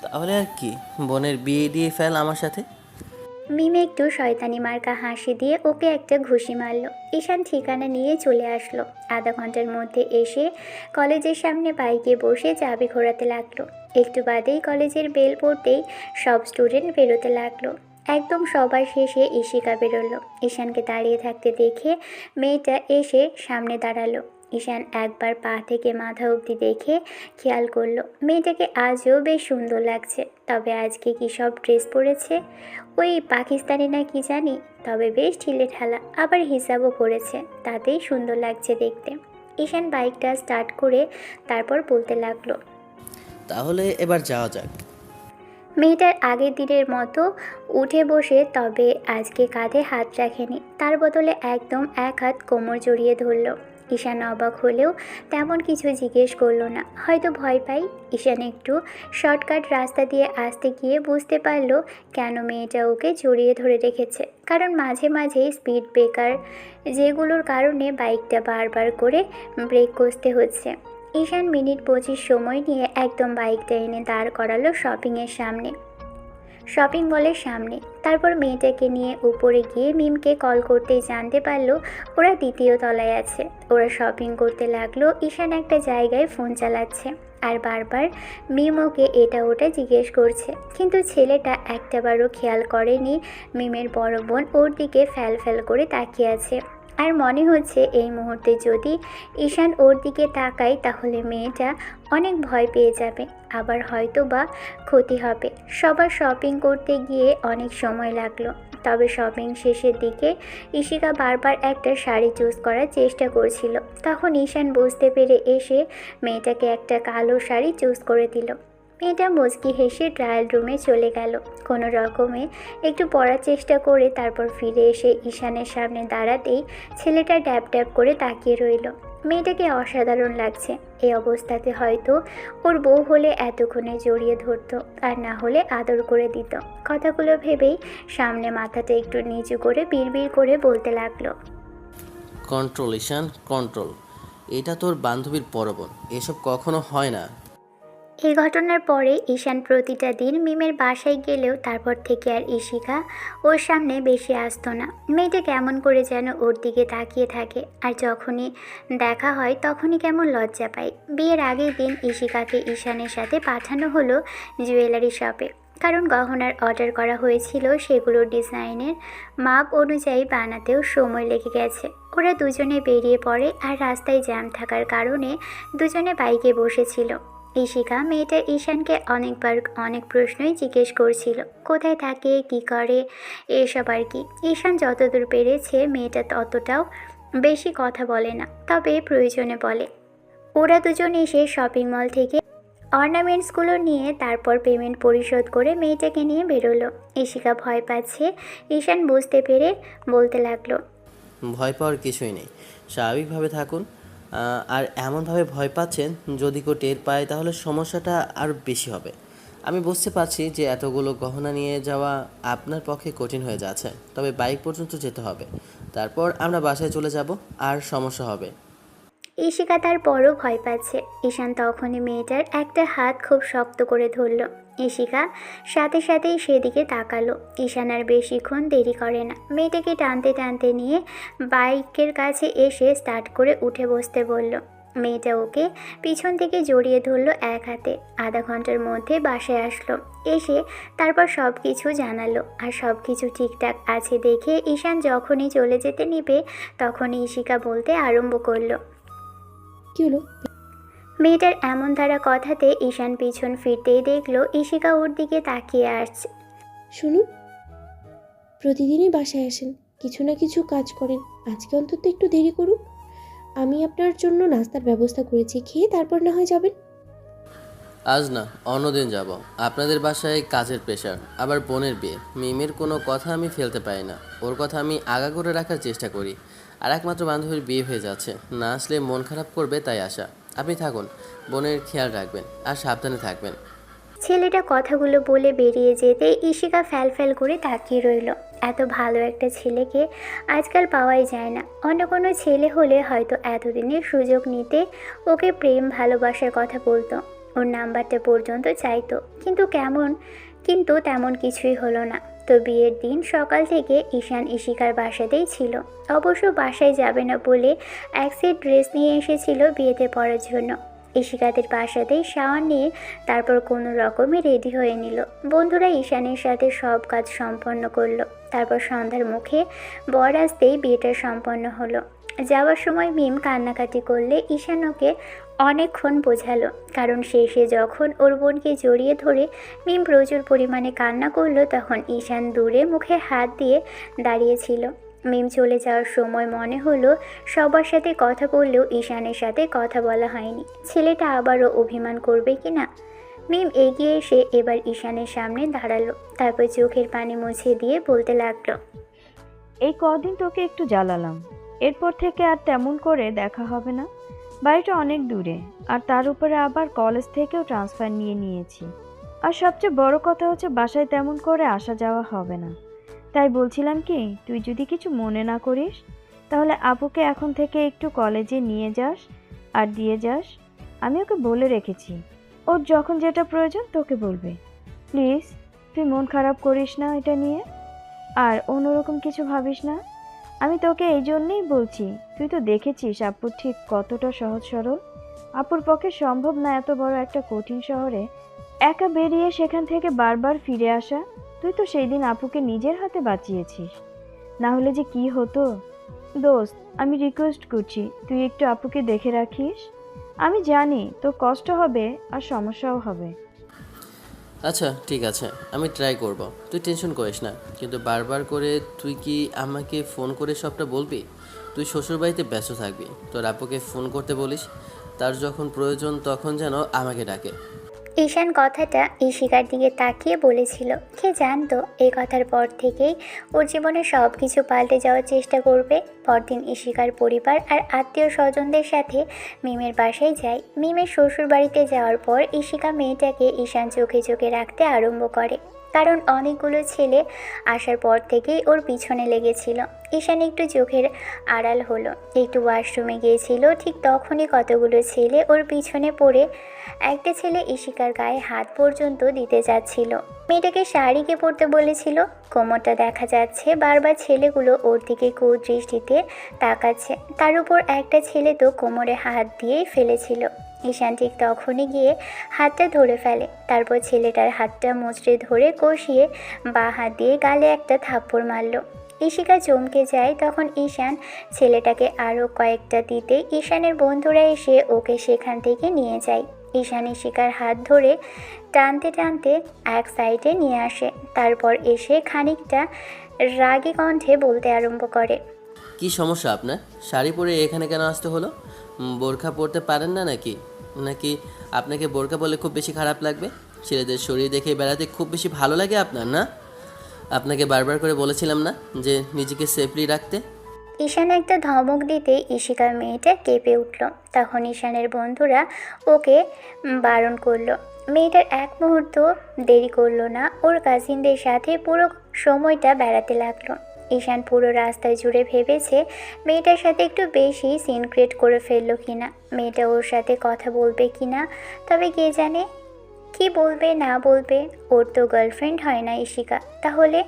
Speaker 1: তাহলে আর কি, বোনের বিয়ে দিয়ে ফেল আমার সাথে।
Speaker 2: মিম একটু শয়তানি মার্কা হাসি দিয়ে ওকে একটা ঘুষি মারল। ঈশান ঠিকানা নিয়ে চলে আসলো। আধা ঘন্টার মধ্যে এসে কলেজের সামনে বাইকে বসে চাবি ঘোরাতে লাগলো। একটু বাদেই কলেজের বেল পড়তেই সব স্টুডেন্ট বেরোতে লাগলো। একদম সবার শেষে ঈশিকা বেরোলো। ঈশানকে দাঁড়িয়ে থাকতে দেখে মেয়েটা এসে সামনে দাঁড়ালো। ঈশান একবার পা থেকে মাথা অবধি দেখে খেয়াল করলো মেয়েটাকে আজও বেশ সুন্দর লাগছে। তবে আজকে কী সব ড্রেস পরেছে, ওই পাকিস্তানি না কি জানি, তবে বেশ ঢিলে ঢালা, আবার হিসাবও করেছে, তাতেই সুন্দর লাগছে দেখতে। ঈশান বাইকটা স্টার্ট করে তারপর বলতে লাগলো,
Speaker 1: তাহলে এবার যাওয়া যাক।
Speaker 2: মেয়েটার আগের দিনের মতো উঠে বসে, তবে আজকে কাঁধে হাত রাখেনি, তার বদলে একদম এক হাত কোমর জড়িয়ে ধরল। ঈশান অবাক হলেও তেমন কিছু জিজ্ঞেস করলো না, হয়তো ভয় পাই। ঈশান একটু শর্টকাট রাস্তা দিয়ে আসতে গিয়ে বুঝতে পারলো কেন মেয়েটা ওকে জড়িয়ে ধরে রেখেছে, কারণ মাঝে মাঝেই স্পিড ব্রেকার, যেগুলোর কারণে বাইকটা বারবার করে ব্রেক কষতে হচ্ছে। ঈশান মিনিট 25 সময় নিয়ে একদম বাইকটা এনে দাঁড় করালো শপিং মলের সামনে। তারপর মেয়েটাকে নিয়ে উপরে গিয়ে মিমকে কল করতেই জানতে পারলো ওরা দ্বিতীয় তলায় আছে। ওরা শপিং করতে লাগলো। ঈশান একটা জায়গায় ফোন চালাচ্ছে আর বারবার মিম ওকে এটা ওটা জিজ্ঞেস করছে, কিন্তু ছেলেটা একটাবারও খেয়াল করেনি মিমের বড় বোন ওর দিকে ফ্যাল ফ্যাল করে তাকিয়ে আছে। আর মনে হচ্ছে এই মুহূর্তে যদি ঈশান ওর দিকে তাকায় তাহলে মেয়েটা অনেক ভয় পেয়ে যাবে, আবার হয়তো বা ক্ষতি হবে। সবার শপিং করতে গিয়ে অনেক সময় লাগলো, তবে শপিং শেষের দিকে ঈশিকা বারবার একটা শাড়ি চুজ করার চেষ্টা করছিল। তখন ঈশান বুঝতে পেরে এসে মেয়েটাকে একটা কালো শাড়ি চুজ করে দিল। মেয়েটা মুচকি হেসে ট্রায়াল রুমে চলে গেল। কোনো রকমে একটু পড়ার চেষ্টা করে তারপর ফিরে এসে ঈশানের সামনে দাঁড়াতেই ছেলেটা ড্যাব ড্যাব করে তাকিয়ে রইল। মেয়েটাকে অসাধারণ লাগছে। এই অবস্থাতে হয়তো ওর বউ হলে এতক্ষণে জড়িয়ে ধরতো, আর না হলে আদর করে দিত। কথাগুলো ভেবেই সামনে মাথাটা একটু নিচু করে বিড়বিড় করে বলতে লাগলো,
Speaker 1: কন্ট্রোল ঈশান, কন্ট্রোল। এটা তোর বান্ধবীর পরবন, এসব কখনো হয় না।
Speaker 2: এই ঘটনার পরে ঈশান প্রতিটা দিন মিমের বাসায় গেলেও তারপর থেকে আর ঈশিকা ওর সামনে বেশি আসতো না। মেয়েটা কেমন করে যেন ওর দিকে তাকিয়ে থাকে, আর যখনই দেখা হয় তখনই কেমন লজ্জা পায়। বিয়ের আগের দিন ঈশিকাকে ঈশানের সাথে পাঠানো হলো জুয়েলারি শপে, কারণ গহনার অর্ডার করা হয়েছিল সেগুলোর ডিজাইনের মাপ অনুযায়ী বানাতেও সময় লেগে গেছে। ওরা দুজনে বেরিয়ে পড়ে, আর রাস্তায় জ্যাম থাকার কারণে দুজনে বাইকে বসেছিল। ঈশিকা মেয়েটা ঈশানকে অনেকবার অনেক প্রশ্নই জিজ্ঞেস করছিল, কোথায় থাকে, কি করে, এসব আর কি। ঈশান যতদূর পেরেছে মেয়েটা ততটাও বেশি কথা বলে না, তবে প্রয়োজনে বলে। ওরা দুজন এসে শপিং মল থেকে অর্নামেন্টসগুলো নিয়ে তারপর পেমেন্ট পরিশোধ করে মেয়েটাকে নিয়ে বেরোলো। ঈশিকা ভয় পাচ্ছে ঈশান বুঝতে পেরে বলতে লাগলো,
Speaker 1: ভয় পাওয়ার কিছুই নেই, স্বাভাবিকভাবে থাকুন। আর এমনভাবে ভয় পাচ্ছেন যদি কেউ টের পায় তাহলে সমস্যাটা আরও বেশি হবে। আমি বুঝতে পারছি যে এতগুলো গহনা নিয়ে যাওয়া আপনার পক্ষে কঠিন হয়ে যাচ্ছে, তবে বাইক পর্যন্ত যেতে হবে, তারপর আমরা বাসায় চলে যাব, আর সমস্যা হবে।
Speaker 2: ঈশিকা তার বড় ভয় পাচ্ছে। ঈশান তখনই মেয়েটার একটা হাত খুব শক্ত করে ধরল। ঈশিকা সাথে সাথেই সেদিকে তাকালো। ঈশান আর বেশিক্ষণ দেরি করে না, মেয়েটাকে টানতে টানতে নিয়ে বাইকের কাছে এসে স্টার্ট করে উঠে বসতে বলল। মেয়েটা ওকে পিছন থেকে জড়িয়ে ধরলো এক হাতে। আধা ঘন্টার মধ্যে বাসায় আসলো, এসে তারপর সব কিছু জানালো। আর সব কিছু ঠিকঠাক আছে দেখে ঈশান যখনই চলে যেতে নিবে তখনই ঈশিকা বলতে আরম্ভ করলো,
Speaker 3: কি হলো?
Speaker 2: মেয়েটার এমন ধারা কথাতে ঈশান পিছন ফিরতেই দেখলো ঈশিকা ওর দিকে তাকিয়ে আসছে।
Speaker 3: শুনুন, প্রতিদিনই বাসায় আসেন, কিছু না কিছু কাজ করেন, আজকে অন্তত একটু দেরি করুন। আমি আপনার জন্য নাস্তার ব্যবস্থা করেছি, খেয়ে তারপর না হয় যাবেন।
Speaker 1: আজ না, অন্যদিন যাব। আপনাদের বাসায় কাজের প্রেশার, আবার বোনের বিয়ে, মিমের কোনো কথা আমি ফেলতে পারি না। ওর কথা আমি আগা করে রাখার চেষ্টা করি, আর একমাত্র বান্ধবীর বিয়ে হয়ে যাচ্ছে, না আসলে মন খারাপ করবে তাই আসা। আপনি থাকুন, বোনের খেয়াল রাখবেন আর সাবধানে থাকবেন।
Speaker 2: ছেলেটা কথাগুলো বলে বেরিয়ে যেতে ঈশিকা ফ্যাল ফ্যাল করে তাকিয়ে রইল। এত ভালো একটা ছেলেকে আজকাল পাওয়াই যায় না। অন্য কোনো ছেলে হলে হয়তো এতদিনের সুযোগ নিতে ওকে প্রেম ভালোবাসার কথা বলতো, ওর নাম্বারটা পর্যন্ত চাইতো, কিন্তু তেমন কিছুই হলো না। তো বিয়ের দিন সকাল থেকে ঈশান ঈশিকার বাসাতেই ছিল। অবশ্য বাসায় যাবে না বলে এক সেট ড্রেস নিয়ে এসেছিল বিয়েতে পরার জন্য। ঈশিকাদের বাসাতেই শাওয়ার নিয়ে তারপর কোনো রকমে রেডি হয়ে নিল। বন্ধুরা ঈশানের সাথে সব কাজ সম্পন্ন করলো। তারপর সন্ধ্যার মুখে বর আসতেই বিয়েটা সম্পন্ন হলো। যাওয়ার সময় মিম কান্নাকাটি করলে ঈশান ওকে অনেকক্ষণ বোঝালো, কারণ শেষে যখন ওর বোনকে জড়িয়ে ধরে মিম প্রচুর পরিমাণে কান্না করলো তখন ঈশান দূরে মুখে হাত দিয়ে দাঁড়িয়েছিল। মিম চলে যাওয়ার সময় মনে হলো সবার সাথে কথা বললেও ঈশানের সাথে কথা বলা হয়নি। ছেলেটা আবারও অভিমান করবে কিনা। মিম এগিয়ে এসে এবার ঈশানের সামনে দাঁড়ালো, তারপর চোখের পানি মুছে দিয়ে বলতে লাগলো,
Speaker 11: এই কদিন তোকে একটু জ্বালালাম, এরপর থেকে আর তেমন করে দেখা হবে না। বাড়িটা অনেক দূরে, আর তার উপরে আবার কলেজ থেকেও ট্রান্সফার নিয়েছি। আর সবচেয়ে বড় কথা হচ্ছে বাসায় তেমন করে আসা যাওয়া হবে না। তাই বলছিলাম কি, তুই যদি কিছু মনে না করিস তাহলে আপুকে এখন থেকে একটু কলেজে নিয়ে যাস আর দিয়ে যাস। আমি ওকে বলে রেখেছি, ওর যখন যেটা প্রয়োজন তোকে বলবে। প্লিজ তুই মন খারাপ করিস না এটা নিয়ে, আর অন্যরকম কিছু ভাবিস না। আমি তোকে এই জন্যেই বলছি, তুই তো দেখেছিস আপু ঠিক কতটা সহজ সরল। আপুর পক্ষে সম্ভব না এত বড় একটা কঠিন শহরে একা বেরিয়ে সেখান থেকে বারবার ফিরে আসা। তুই তো সেই দিন আপুকে নিজের হাতে বাঁচিয়েছিস, না হলে যে কি হতো। দোস্ত, আমি রিকোয়েস্ট করছি তুই একটু আপুকে দেখে রাখিস। আমি জানি তোর কষ্ট হবে আর সমস্যাও হবে।
Speaker 1: আচ্ছা ঠিক আছে, আমি ট্রাই করব। তুই টেনশন করিস না, কিন্তু বারবার করে তুই কি আমাকে ফোন করে সবটা বলবি? তুই শ্বশুরবাড়িতে ব্যস্ত থাকবি, তোর আপুকে ফোন করতে বলিস, তার যখন প্রয়োজন তখন যেন আমাকে ডাকে।
Speaker 2: ঈশান কথাটা ঈশিকার দিকে তাকিয়ে বলেছিল। কে জানতো এই কথার পর থেকেই ওর জীবনে সব কিছু পাল্টে যাওয়ার চেষ্টা করবে। পরদিন ঈশিকার পরিবার আর আত্মীয় স্বজনদের সাথে মিমের বাসায় যায়। মিমের শ্বশুর বাড়িতে যাওয়ার পর ঈশিকা মেয়েটাকে ঈশান চোখে চোখে রাখতে আরম্ভ করে, কারণ অনেকগুলো ছেলে আসার পর থেকেই ওর পিছনে লেগেছিল। ঈশান একটু চোখের আড়াল হলো, একটু ওয়াশরুমে গিয়েছিল, ঠিক তখনই কতগুলো ছেলে ওর পিছনে পড়ে একটা ছেলে ঈশিকার গায়ে হাত পর্যন্ত দিতে যাচ্ছিল। মেয়েটাকে শাড়িকে পরতে বলেছিল, কোমরটা দেখা যাচ্ছে। বারবার ছেলেগুলো ওর দিকে কুদৃষ্টিতে তাকাচ্ছে, তার উপর একটা ছেলে তো কোমরে হাত দিয়েই ফেলেছিল। ঈশান ঠিক তখনই গিয়ে হাতটা ধরে ফেলে, তারপর ছেলেটার হাতটা মুচড়ে ধরে কষিয়ে বাঁ হাত দিয়ে গালে একটা থাপ্পড় মারল। ঈশিকা চমকে যায়। তখন ঈশান ছেলেটাকে আরও কয়েকটা দিতে ঈশানের বন্ধুরা এসে ওকে সেখান থেকে নিয়ে যায়। ঈশান ঈশিকার হাত ধরে টানতে টানতে এক সাইডে নিয়ে আসে, তারপর এসে খানিকটা রাগী কণ্ঠে বলতে আরম্ভ করে।
Speaker 1: কি সমস্যা আপনার? শাড়ি পরে এখানে কেন আসতে হলো? বোরখা পরতে পারেন না নাকি? নাকি আপনাকে বোরখা বলে খুব বেশি খারাপ লাগবে? ছেলেদের শরীর দেখে বেড়াতে খুব বেশি ভালো লাগে আপনার, না? আপনাকে বারবার করে বলেছিলাম না যে নিজেকে সেফলি রাখতে?
Speaker 2: ঈশান একটা ধমক দিতে ঈশিকার মেয়েটা কেঁপে উঠল। তখন ঈশানের বন্ধুরা ওকে বারণ করলো। মেয়েটার এক মুহূর্ত দেরি করলো না, ওর কাজিনদের সাথে পুরো সময়টা বেড়াতে লাগলো। ঈশান পুরো রাস্তায় জুড়ে ভেবেছে মেয়েটার সাথে একটু বেশি সিন ক্রিয়েট করে ফেললো কিনা, মেয়েটা ওর সাথে কথা বলবে কিনা। তবে কে জানে কি বলবে না বলবে, ওর তো গার্লফ্রেন্ড হয় না ঈশিকা। তাহলে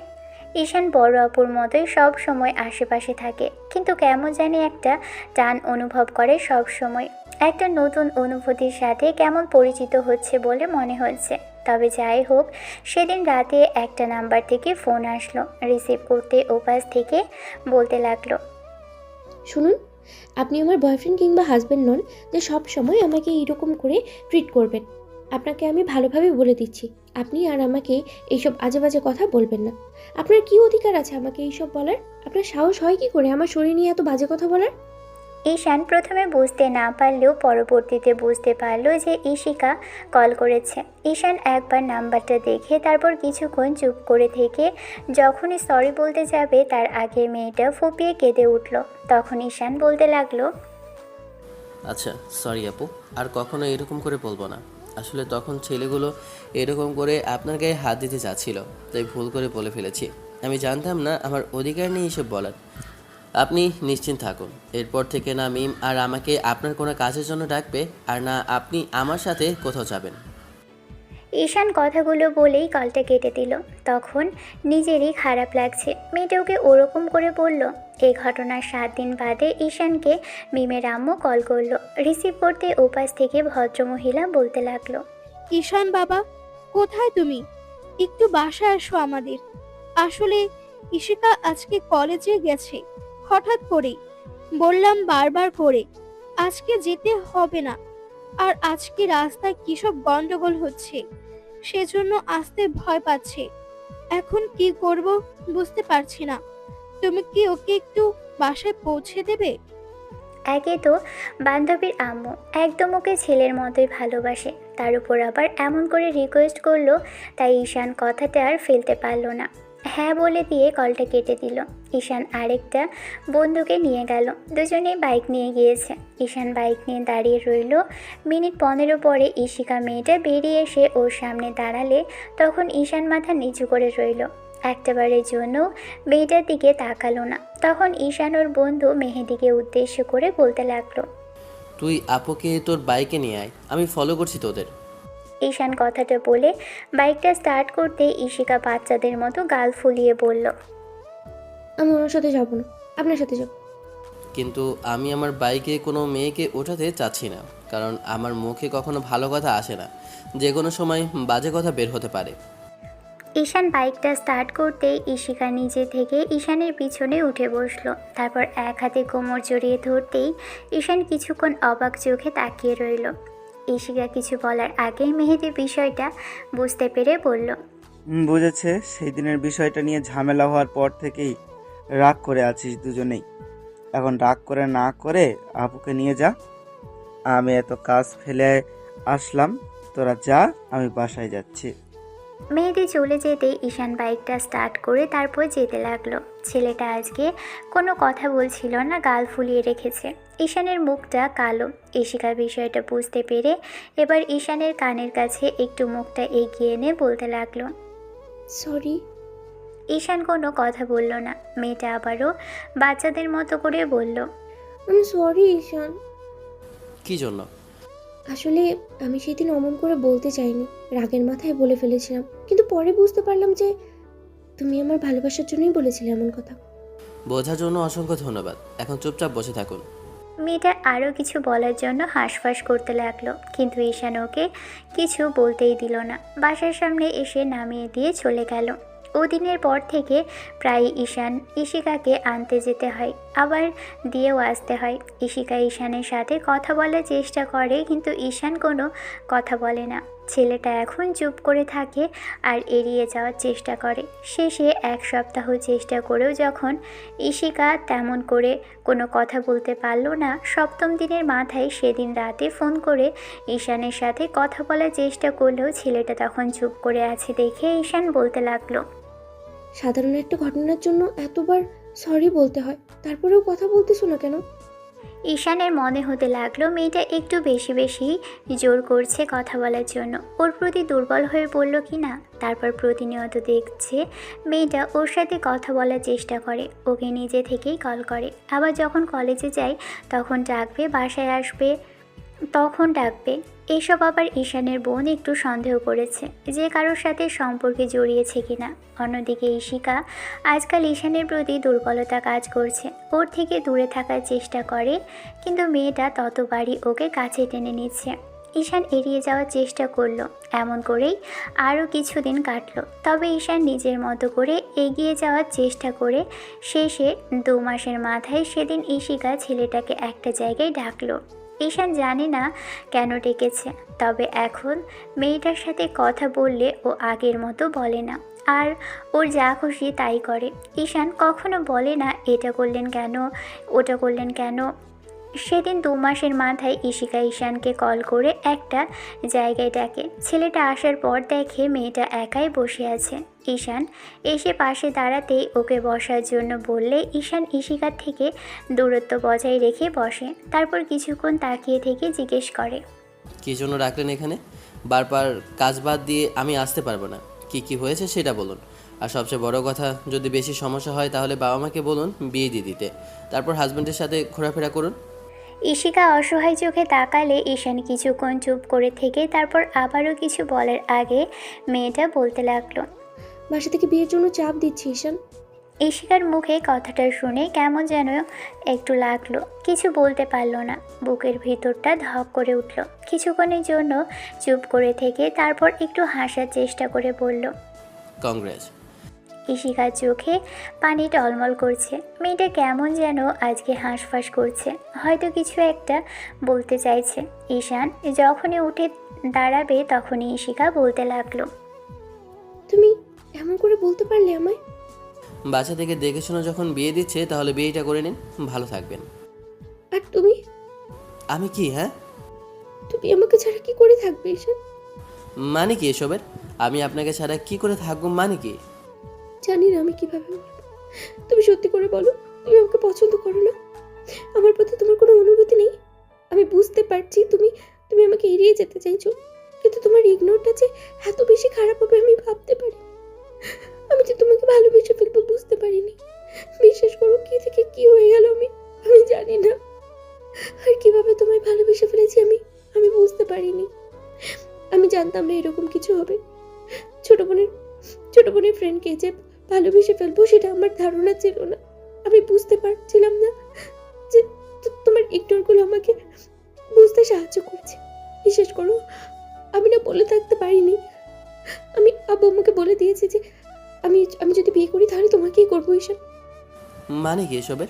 Speaker 2: ঈশান বড় অপুর মতোই সব সময় আশেপাশে থাকে, কিন্তু কেমন জানি একটা টান অনুভব করে সব সময়। একটা নতুন অনুভূতির সাথে কেমন পরিচিত হচ্ছে বলে মনে হচ্ছে। তবে যাই হোক, সেদিন রাতে একটা নাম্বার থেকে ফোন আসলো। রিসিভ করতে ওপাশ থেকে বলতে লাগলো,
Speaker 3: শুনুন, আপনি আমার বয়ফ্রেন্ড কিংবা হাজব্যান্ড নন যে সব সময় আমাকে এইরকম করে ট্রিট করবেন। আপনাকে আমি ভালোভাবে বলে দিচ্ছি, আপনি আর আমাকে এইসব আজে বাজে কথা বলবেন না। আপনার কি অধিকার আছে আমাকে এইসব বলার? আপনার সাহস হয় কি করে আমার শরীর নিয়ে এত বাজে কথা বলার?
Speaker 2: ঈশান প্রথমে বুঝতে না পারলেও পরবর্তীতে বুঝতে পারল যে ঈশিকা কল করেছে। ঈশান একবার নাম্বারটা দেখে তারপর কিছুক্ষণ চুপ করে থেকে যখনই সরি বলতে যাবে তার আগে মেয়েটা ফুপিয়ে কেঁদে উঠল। তখন ঈশান বলতে লাগলো,
Speaker 1: আচ্ছা সরি আপু, আর কখনো এরকম করে বলবো না। আসলে তখন ছেলেগুলো এরকম করে আপনার গায়ে হাত দিতে চাচ্ছিল, তাই ভুল করে বলে ফেলেছি। আমি জানতাম না আমার অধিকার নেই এসব বলার। আপনি নিশ্চিন্ত থাকুন, এরপর থেকে না মিম আর আমাকে আপনার কোনো কাজের জন্য ডাকবে, আর না আপনি আমার সাথে কোথাও যাবেন।
Speaker 2: ঈশান কথাগুলো বলেই কলটা কেটে দিল। তখন নিজেরই খারাপ লাগছে, মেয়েটা ওকে ওরকম করে বলল। এই ঘটনার 7 দিন বাদে ঈশানকে মিমের আম্মু কল করলো। রিসিভ করতে ওপাশ থেকে ভদ্রমহিলা বলতে লাগলো,
Speaker 9: ঈশান বাবা, কোথায় তুমি? একটু বাসায় আসো আমাদের। আসলে ঈশিকা আজকে কলেজে গেছে হঠাৎ করেই, বললাম বারবার করে আজকে যেতে হবে না। আর আজকে রাস্তায় কিসব গন্ডগোল হচ্ছে, সেজন্য আসতে ভয় পাচ্ছে। এখন কি করব বুঝতে পারছি না। তুমি কি ওকে একটু বাসায় পৌঁছে দেবে?
Speaker 2: একে তো বান্ধবীর আম্মু একদম ওকে ছেলের মতোই ভালোবাসে, তার উপর আবার এমন করে রিকোয়েস্ট করলো, তাই ঈশান কথাটা আর ফেলতে পারলো না। হ্যাঁ বলে দিয়ে কলটা কেটে দিল। ঈশান আরেকটা বন্ধুকে নিয়ে গেল, দুজনেই বাইক নিয়ে গিয়েছে। ঈশান বাইক নিয়ে দাঁড়িয়ে রইল। মিনিট 15 পরে ঈশিকা মেয়েটা বেরিয়ে এসে ওর সামনে দাঁড়ালে তখন ঈশান মাথা নিচু করে রইল, একটাবারের জন্য মেয়েটার দিকে তাকালো না। তখন ঈশান ওর বন্ধু মেহেদিকে উদ্দেশ্য করে বলতে লাগলো,
Speaker 1: তুই আপুকে তোর বাইকে নিয়ে আয়, আমি ফলো করছি তোদের।
Speaker 2: ঈশান কথাটা বলে বাইকটা স্টার্ট করতে ঈশিকা বাচ্চাদের মতো গাল ফুলিয়ে বলল,
Speaker 3: আমি ওনার সাথে যাবো না, আপনার সাথে যাব।
Speaker 1: কিন্তু আমি আমার বাইকে কোনো মেয়েকে ওঠাতে চাচ্ছি না, কারণ আমার মুখে কখনো ভালো কথা আসে না, যে কোনো সময় বাজে কথা বের হতে পারে।
Speaker 2: ঈশান বাইকটা স্টার্ট করতেই ইশিকা নিজে থেকে ঈশানের পিছনে উঠে বসলো। তারপর এক হাতে কোমর জড়িয়ে ধরতেই ঈশান কিছুক্ষণ অবাক চোখে তাকিয়ে রইল। ইশিকা কিছু বলার আগেই মেহেদি বিষয়টা বুঝতে পেরে বলল,
Speaker 5: বুঝেছে, সেই দিনের বিষয়টা নিয়ে ঝামেলা হওয়ার পর থেকেই রাগ করে আছিস দুজনেই। এখন রাগ করে না করে আপুকে নিয়ে যা। আমি এত কাজ ফেলে আসলাম, তোরা যা, আমি বাসায় যাচ্ছি।
Speaker 2: মেহেদি চলে যেতেই ঈশান বাইকটা স্টার্ট করে তারপর যেতে লাগলো। ছেলেটা আজকে কোনো কথা বলছিল না, গাল ফুলিয়ে রেখেছে। ঈশানের মুখটা কালো। ইশিকা বিষয়টা বুঝতে পেরে এবার ঈশানের কানের কাছে একটু মুখটা এগিয়ে এনে বলতে লাগলো।
Speaker 3: সরি।
Speaker 2: ঈশান কোনো কথা বলল না। মেয়েটা আবারও বাচ্চাদের মতো করে বলল,
Speaker 3: আমি সরি ঈশান।
Speaker 1: কি জন্য?
Speaker 3: আসলে আমি সেদিন অমন করে বলতে চাইনি, রাগের মাথায় বলে ফেলেছিলাম। কিন্তু পরে বুঝতে পারলাম যে তুমি আমার ভালোবাসার জন্যই বলেছিলে এমন কথা।
Speaker 1: বোঝার জন্য অসংখ্য ধন্যবাদ। এখন চুপচাপ বসে থাকুন।
Speaker 2: মেয়েটা আরও কিছু বলার জন্য হাঁসফাঁস করতে লাগলো, কিন্তু ঈশান ওকে কিছু বলতেই দিল না। বাসার সামনে এসে নামিয়ে দিয়ে চলে গেল। ওদিনের পর থেকে প্রায় ঈশান ইশিকাকে আনতে যেতে হয়, আবার দিয়েও আসতে হয়। ইশিকা ঈশানের সাথে কথা বলার চেষ্টা করে, কিন্তু ঈশান কোনো কথা বলে না। ছেলেটা এখন চুপ করে থাকে আর এড়িয়ে যাওয়ার চেষ্টা করে। শেষে 1 সপ্তাহ চেষ্টা করেও যখন ইশিকা তেমন করে কোনো কথা বলতে পারল না, 7ম দিনের মাথায় সেদিন রাতে ফোন করে ঈশানের সাথে কথা বলার চেষ্টা করলেও ছেলেটা তখন চুপ করে আছে দেখে ঈশান বলতে লাগলো,
Speaker 3: সাধারণ একটা ঘটনার জন্য এতবার সরি বলতে হয়, তারপরেও কথা বলতেছো না কেন?
Speaker 2: ঈশানের মনে হতে লাগলো মেয়েটা একটু বেশি বেশি জোর করছে কথা বলার জন্য। ওর প্রতি দুর্বল হয়ে পড়ল কি না। তারপর প্রতিনিয়ত দেখছে মেয়েটা ওর সাথে কথা বলার চেষ্টা করে, ওকে নিজে থেকেই কল করে। আবার যখন কলেজে যায় তখন ডাকবে, বাসায় আসবে তখন ডাকবে। এসব আবার ঈশানের বোন একটু সন্দেহ করেছে যে কারোর সাথে সম্পর্কে জড়িয়েছে কিনা। অন্যদিকে ইশিকা আজকাল ঈশানের প্রতি দুর্বলতা কাজ করছে, ওর থেকে দূরে থাকার চেষ্টা করে, কিন্তু মেয়েটা ততবারই ওকে কাছে টেনে নিচ্ছে। ঈশান এড়িয়ে যাওয়ার চেষ্টা করলো। এমন করেই আরও কিছুদিন কাটলো। তবে ঈশান নিজের মতো করে এগিয়ে যাওয়ার চেষ্টা করে শেষে 2 মাসের মাথায় সেদিন ইশিকা ছেলেটাকে একটা জায়গায় ডাকলো। ঈশান জানে না কেন ডেকেছে, তবে এখন মেয়েটার সাথে কথা বললে ও আগের মতো বলে না, আর ওর যা খুশি তাই করে। ঈশান কখনো বলে না এটা করলেন কেন, ওটা করলেন কেন। সেদিন 2 মাসের মাথায় ইশিকা ঈশানকে কল করে একটা জায়গায় ডাকে। ছেলেটা আসার পর দেখে মেয়েটা একাই বসে আছে। ঈশান এসে পাশে দাঁড়াতেই ওকে বসার জন্য বললে ঈশান ইশিকার থেকে দূরত্ব বজায় রেখে বসে। তারপর কিছুক্ষণ তাকিয়ে থেকে জিজ্ঞেস করে,
Speaker 1: কী জন্য রাখলেন এখানে? বারবার কাজ বাদ দিয়ে আমি আসতে পারবো না। কি হয়েছে সেটা বলুন। আর সবচেয়ে বড় কথা, যদি বেশি সমস্যা হয় তাহলে বাবা মাকে বলুন বিয়ে দিয়ে দিতে, তারপর হাজব্যান্ডের সাথে ঘোরাফেরা করুন।
Speaker 2: ইশিকা অসহায় চোখে তাকালে ঈশান কিছুক্ষণ চুপ করে থেকে তারপর আবারও কিছু বলার আগে মেয়েটা বলতে লাগলো,
Speaker 3: বাসা থেকে বিয়ের জন্য চাপ দিচ্ছি ঈশান।
Speaker 2: ইশিকার মুখে কথাটা শুনে কেমন যেন একটু লাগলো, কিছু বলতে পারলো না। বুকের ভিতরটা ধক করে উঠল। কিছুক্ষণের জন্য চুপ করে থেকে তারপর একটু হাসার চেষ্টা করে বলল,
Speaker 1: কংগ্রেস।
Speaker 2: ইশিকার চোখে পানি টলমল করছে। মেয়েটা কেমন যেন আজকে হাঁসফাঁস করছে, হয়তো কিছু একটা বলতে চাইছে। ঈশান যখনই উঠে দাঁড়াবে তখনই ইশিকা বলতে লাগলো,
Speaker 3: তুমি এমন করে বলতে পারলে আমায়?
Speaker 1: বাসা থেকে দেখে শুনে যখন বিয়ে দিচ্ছে তাহলে বিয়েটা করে নিন, ভালো থাকবেন।
Speaker 3: আর তুমি?
Speaker 1: আমি কি? হ্যাঁ,
Speaker 3: তুমি আমাকে ছাড়া কি করে থাকবে ঈশান?
Speaker 1: মানে কি এসবের? আমি আপনাকে ছাড়া কি করে থাকবো মানে কি?
Speaker 3: জানি না আমি কিভাবে বলবো। তুমি সত্যি করে বলো, তুমি আমাকে পছন্দ করো না? আমার প্রতি তোমার কোনো অনুভূতি নেই? আমি বুঝতে পারছি তুমি তুমি আমাকে এড়িয়ে যেতে চাইছো, কিন্তু তোমার ইগনোরটা যে এত বেশি খারাপ হবে আমি ভাবতে পারি। আমি যে তোমাকে ভালোবেসে ফেলবো বুঝতে পারিনি। বিশ্বাস করো, কি থেকে কি হয়ে গেল আমি জানি না। আর কিভাবে তোমায় ভালোবেসে ফেলেছি আমি বুঝতে পারিনি। আমি জানতাম না এরকম কিছু হবে। ছোট বোনের ফ্রেন্ডকে যে ভালোবেসে ফেলবো সেটা আমার ধারণা ছিল না। আমি বুঝতে পারছিলাম না যে তোমার ইগনোরগুলো আমাকে বুঝতে সাহায্য করছে। বিশ্বাস করো, আমি না বলে থাকতে পারিনি। আব্বু আমাকে বলে দিয়েছে যে আমি আমি যদি বিয়ে করি তাহলে তোমাকেই করবো ঈশান।
Speaker 1: মানে কি এসবের?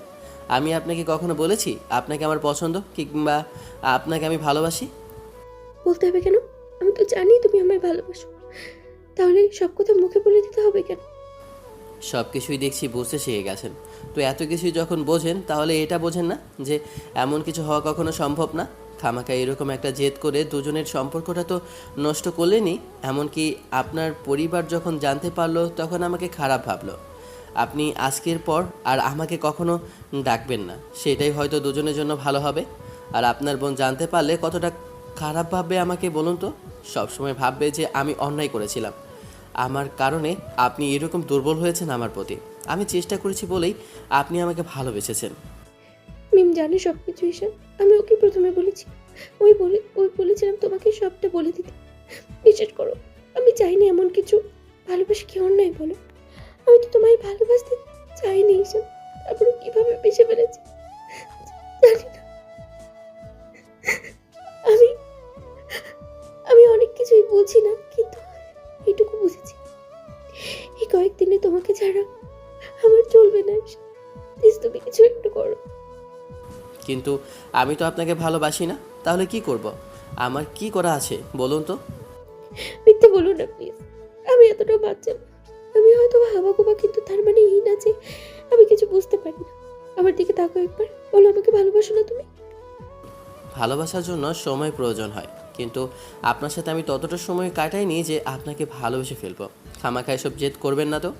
Speaker 1: আমি আপনাকে কখনো বলেছি আপনাকে আমার পছন্দ কিংবা আপনাকে আমি ভালোবাসি?
Speaker 3: বলতে হবে কেন? আমি তো জানি তুমি আমায় ভালোবাসো, তাহলে সব কথা মুখে বলে দিতে হবে কেন?
Speaker 1: সব কিছুই দেখছি বুঝতে শিখে গেছেন। তো এত কিছুই যখন বোঝেন তাহলে এটা বোঝেন না যে এমন কিছু হওয়া কখনো সম্ভব না। খামাখা এরকম একটা জেদ করে দুজনের সম্পর্কটা তো নষ্ট করলেনই, এমনকি আপনার পরিবার যখন জানতে পারলো তখন আমাকে খারাপ ভাবলো। আপনি আজকের পর আর আমাকে কখনো ডাকবেন না, সেটাই হয়তো দুজনের জন্য ভালো হবে। আর আপনার বোন জানতে পারলে কতটা খারাপ ভাববে আমাকে বলুন তো। সবসময় ভাববে যে আমি অন্যায় করেছিলাম, আমার কারণে আপনি এরকম দুর্বল হয়েছেন আমার প্রতি। আমি চেষ্টা করেছি বলেই আপনি আমাকে ভালোবেসেছেন।
Speaker 3: মিম জানে সব কিছু ঈশান, আমি ওকে প্রথমে বলেছি। ওই বলেছিলাম তোমাকে সবটা বলে দিতে। বিশ্বাস করো, আমি চাইনি এমন কিছু। ভালোবাসা কি অন্যায় বলো? আমি তো তোমায় ভালোবাসতে চাইনি ঈশান, তারপরে কিভাবে বেসে ফেলেছি জানি না। আমি আমি অনেক কিছুই বুঝি না, কিন্তু এইটুকু বুঝেছি এই কয়েকদিনে তোমাকে ছাড়া আমার চলবে না ঈশান। প্লিজ তুমি কিছু একটু করো।
Speaker 1: কিন্তু আমি তো আপনাকে ভালোবাসি না, তাহলে কি করব? আমার কি করা আছে বলুন তো?
Speaker 3: মিথ্যে বলুন না প্লিজ, আমি এতটা বাচ্চা না। আমি হয়তো হাবাগোবা, কিন্তু তার মানে এই না যে আমি কিছু বুঝতে পারি না। আমার দিকে তাকাও একবার, বলো আমাকে ভালোবাসো না তুমি?
Speaker 1: ভালোবাসার জন্য সময় প্রয়োজন হয়, কিন্তু আপনার সাথে আমি ততটা সময় কাটাইনি যে আপনাকে ভালোবেসে ফেলবো। খামাখা এসব জেদ করবেন না তো।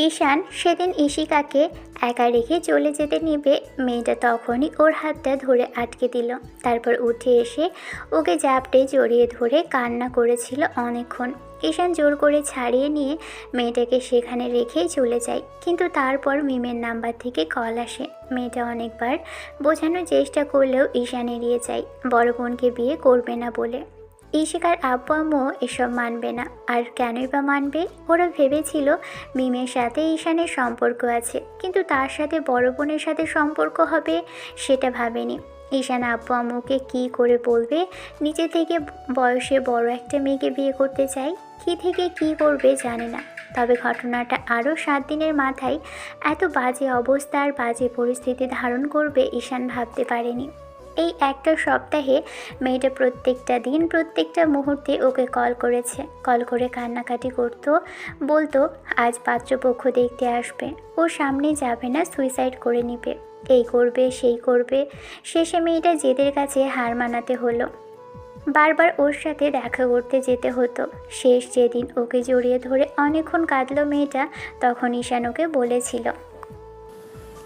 Speaker 2: ঈশান সেদিন ইশিকাকে একা রেখে চলে যেতে নিবে, মেয়েটা তখনই ওর হাতটা ধরে আটকে দিল। তারপর উঠে এসে ওকে জাপটে জড়িয়ে ধরে কান্না করেছিল অনেকক্ষণ। ঈশান জোর করে ছাড়িয়ে নিয়ে মেয়েটাকে সেখানে রেখেই চলে যায়। কিন্তু তারপর মিমের নাম্বার থেকে কল আসে। মেয়েটা অনেকবার বোঝানোর চেষ্টা করলেও ঈশান এড়িয়ে যায়, বড় বোনকে বিয়ে করবে না বলে। ইশিকার আব্বু আম্মু এসব মানবে না, আর কেনই বা মানবে? ওরা ভেবেছিল মিমের সাথে ঈশানের সম্পর্ক আছে, কিন্তু তার সাথে বড় বোনের সাথে সম্পর্ক হবে সেটা ভাবেনি। ঈশান আব্বু আম্মুকে কী করে বলবে নিজে থেকে বয়সে বড় একটা মেয়েকে বিয়ে করতে চাই? কী থেকে কী করবে জানে না। তবে ঘটনাটা আরও 7 দিনের মাথায় এত বাজে অবস্থা আর বাজে পরিস্থিতি ধারণ করবে ঈশান ভাবতে পারেনি। এই একটা সপ্তাহে মেয়েটা প্রত্যেকটা দিন প্রত্যেকটা মুহূর্তে ওকে কল করেছে। কল করে কান্নাকাটি করতো, বলতো আজ পাত্রপক্ষ দেখতে আসবে, ও সামনে যাবে না, সুইসাইড করে নিবে, এই করবে সেই করবে। শেষে মেয়েটা জেদের কাছে হার মানাতে হলো। বারবার ওর সাথে দেখা করতে যেতে হতো। শেষ যেদিন ওকে জড়িয়ে ধরে অনেকক্ষণ কাঁদলো মেয়েটা, তখন ঈশান ওকে বলেছিল,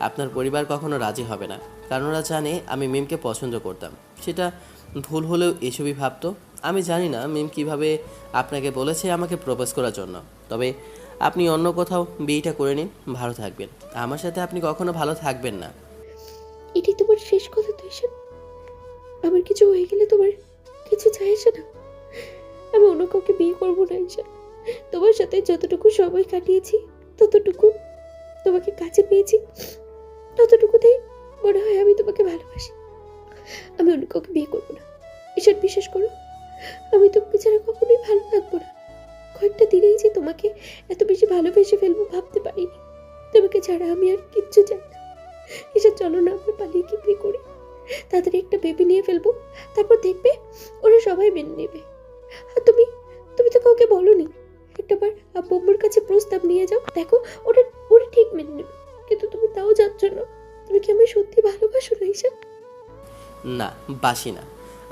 Speaker 1: আপনার পরিবার কখনো রাজি হবে না, কারণ ওরা জানে আমি মিমকে পছন্দ করতাম। সেটা ভুল হলেও এসবই ভাবতো। আমি জানি না মিম কিভাবে আপনাকে বলেছে আমাকে প্রপোজ করার জন্য। তবে আপনি অন্য কোথাও বিয়েটা করে নিন, ভালো থাকবেন। আমার সাথে আপনি কখনো ভালো থাকবেন না।
Speaker 3: এটাই তোমার শেষ কথা তো ঈশান? আমার কিছু হয়ে গেলে তোমার কিছু চাই আসে না? আমি অন্য কাউকে বিয়ে করবো না ঈশান। তোমার সাথে যতটুকু সময় কাটিয়েছি, ততটুকু তোমাকে কাছে পেয়েছি, ততটুকুতেই মনে হয় আমি তোমাকে ভালোবাসি। আমি অন্য কাউকে বিয়ে করবো না ঈশান, বিশ্বাস করো। আমি তোমাকে ছাড়া কখনোই ভালো থাকবো না। কয়েকটা দিনেই যে তোমাকে এত বেশি ভালোবেসে ফেলবো ভাবতে পারিনি। তোমাকে ছাড়া আমি আর কিচ্ছু চাই না ঈশান। চলো না আমরা পালিয়ে কি বিয়ে করি, তাড়াতাড়ি একটা বেবি নিয়ে ফেলবো, তারপর দেখবে ওরা সবাই মেনে নেবে। আর তুমি তুমি তো কাউকে বলোনি। একটাবার আব্বু আম্মুর কাছে প্রস্তাব নিয়ে যাও, দেখো ওরা ওরা ঠিক মেনে নেবে। কিন্তু তুমি তাও যাচ্ছ না। তুমি কি আমি সত্যি ভালোবাসো না ঈশান?
Speaker 1: না, বাসি না।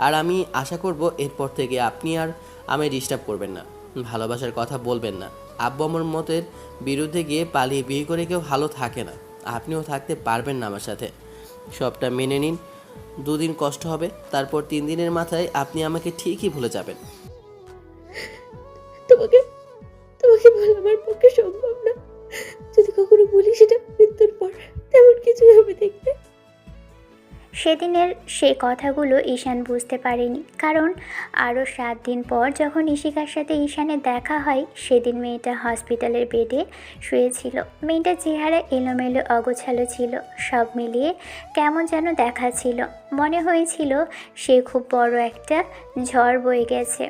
Speaker 1: আর আমি আশা করব এরপর থেকে আপনি আর আমায় ডিস্টার্ব করবেন না, ভালোবাসার কথা বলবেন না। আব্বু আমার মতের বিরুদ্ধে গিয়ে পালিয়ে বিয়ে করে কেউ ভালো থাকে না। আপনিও থাকতে পারবেন না আমার সাথে। সবটা মেনে নিন। 2 দিন কষ্ট হবে, তারপর 3 দিনের মাথায় আপনি আমাকে ঠিকই ভুলে যাবেন।
Speaker 3: তোমাকে তোমাকে বলা আমার পক্ষে সম্ভব না। যদি কখনো বলি সেটা মৃত্যুর পর, তেমন কিছু হবে দেখবে।
Speaker 2: সেদিনের সেই কথাগুলো ঈশান বুঝতে পারেনি, কারণ আরও 7 দিন পর যখন ইশিকার সাথে ঈশানের দেখা হয়, সেদিন মেয়েটা হসপিটালের বেডে শুয়েছিল। মেয়েটার চেহারা এলোমেলো অগোছালো ছিল, সব মিলিয়ে কেমন যেন দেখাচ্ছিল। মনে হয়েছিল সে খুব বড় একটা ঝড় বয়ে গেছে।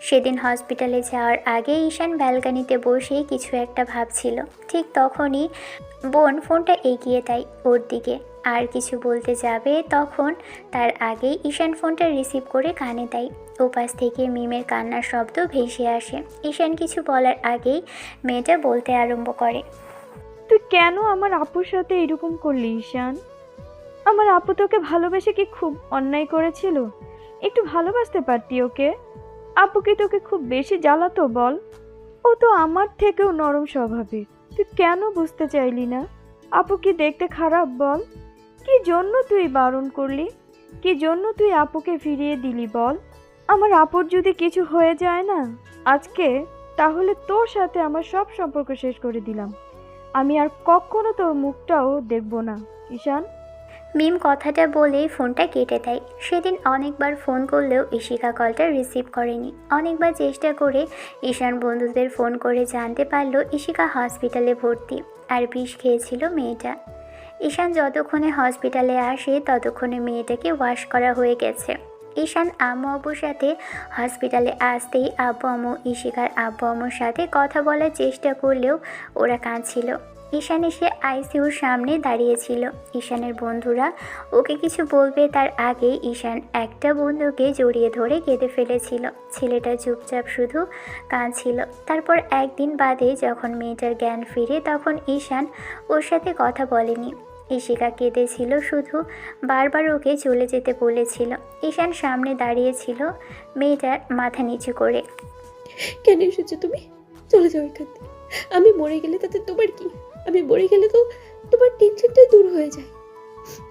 Speaker 2: সেদিন হসপিটালে যাওয়ার আগে ঈশান ব্যালকানিতে বসে কিছু একটা ভাবছিল। ঠিক তখনই বোন ফোনটা এগিয়ে দেয় ওর দিকে, আর কিছু বলতে যাবে তখন তার আগেই ঈশান ফোনটা রিসিভ করে কানে দেয়। ওপাশ থেকে মিমের কান্নার শব্দ ভেসে আসে। ঈশান কিছু বলার আগেই মেয়েটা বলতে আরম্ভ করে,
Speaker 11: তুই কেন আমার আপুর সাথে এরকম করলি ঈশান? আমার আপু তোকে ভালোবেসে কি খুব অন্যায় করেছিল? একটু ভালোবাসতে পারতি ওকে। আপু কি তোকে খুব বেশি জ্বালাতো বল? ও তো আমার থেকেও নরম স্বভাবের। তুই কেন বুঝতে চাইলি না? আপু কি দেখতে খারাপ বল? কি জন্য তুই বারণ করলি? কি জন্য তুই আপুকে ফিরিয়ে দিলি বল? আমার আপুর যদি কিছু হয়ে যায় না আজকে, তাহলে তোর সাথে আমার সব সম্পর্ক শেষ করে দিলাম। আমি আর কখনো তোর মুখটাও দেখব না ঈশান।
Speaker 2: মিম কথাটা বলেই ফোনটা কেটে দেয়। সেদিন অনেকবার ফোন করলেও ঈশিকা কলটা রিসিভ করেনি। অনেকবার চেষ্টা করে ঈশান বন্ধুদের ফোন করে জানতে পারলো ঈশিকা হসপিটালে ভর্তি, আর বিষ খেয়েছিল মেয়েটা। ঈশান যতক্ষণে হসপিটালে আসে ততক্ষণে মেয়েটাকে ওয়াশ করা হয়ে গেছে। ঈশান আম্মু আব্বুর সাথে হসপিটালে আসতেই আব্বু আম্মু ঈশিকার আব্বু আম্মুর সাথে কথা বলার চেষ্টা করলেও ওরা কাঁদছিল। ঈশান এসে আইসিইউর সামনে দাঁড়িয়েছিল। ঈশানের বন্ধুরা ওকে কিছু বলবে তার আগেই ঈশান একটা বন্ধুকে জড়িয়ে ধরে কেঁদে ফেলেছিল। ছেলেটা চুপচাপ শুধু কাঁদছিল। তারপর একদিন বাদে যখন মেয়েটার জ্ঞান ফিরে তখন ঈশান ওর সাথে কথা বলেনি। ঈশিকা কেঁদেছিল শুধু, বারবার ওকে চলে যেতে বলেছিল। ঈশান সামনে দাঁড়িয়েছিল মেয়েটার মাথা নিচু করে।
Speaker 3: কেন এসেছো তুমি? চলে যাও এখান থেকে। আমি মরে গেলে তাতে তোমার কি? আমি মরে গেলে তো তোমার টেনশনটাই দূর হয়ে যায়।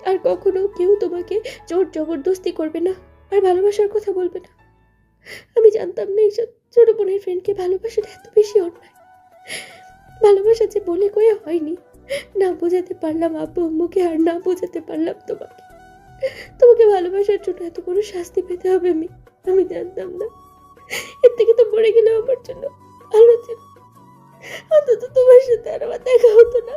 Speaker 3: আর কখনো কেউ তোমাকে জোর জবরদস্তি করবে না, আর ভালোবাসার কথা বলবে না। আমি জানতাম না এইসব ছোট বোনের ফ্রেন্ডকে ভালোবাসাটা এত বেশি অন্যায়। ভালোবাসা যে বলে কয়ে হয়নি, না বোঝাতে পারলাম আব্বু আম্মুকে, আর না বোঝাতে পারলাম তোমাকে। তোমাকে ভালোবাসার জন্য এত বড় শাস্তি পেতে হবে আমি জানতাম না। এর থেকে তো মরে গেলে আমার জন্য ভালো ছিল। অন্তত তোমার সাথে আর আমার দেখা হতো না।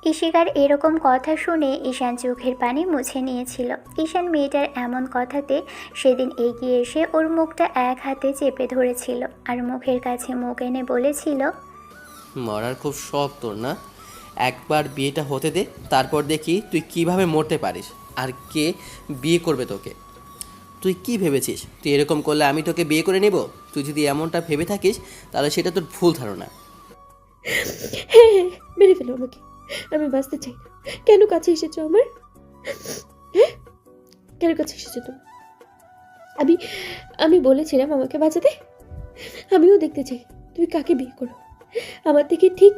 Speaker 2: ঈশিকার এরকম কথা শুনে ঈশান চোখের পানি মুছে নিয়েছিল। ঈশান মেয়েটার এমন কথাতে সেদিন এগিয়ে এসে ওর মুখটা এক হাতে চেপে ধরেছিল, আর মুখের কাছে মুখ এনে বলেছিল,
Speaker 1: মরার খুব শখ তোর না? একবার বিয়েটা হতে দে, তারপর দেখি তুই কিভাবে মরতে পারিস, আর কে বিয়ে করবে তোকে। তুই কি ভেবেছিস তুই এরকম করলে আমি তোকে বিয়ে করে নেব? তুই যদি এমনটা ভেবে থাকিস তাহলে সেটা তোর ভুল ধারণা।
Speaker 3: হ্যাঁ হ্যাঁ, মেরে ফেলো আমাকে। আমি বাঁচতে চাই না। কেন কাছে এসেছো আমার? হ্যাঁ, কেন কাছে এসেছো তুমি? আমি বলেছিলাম আমাকে বাঁচাতে। আমিও দেখতে চাই তুমি কাকে বিয়ে করো। আমার থেকে ঠিক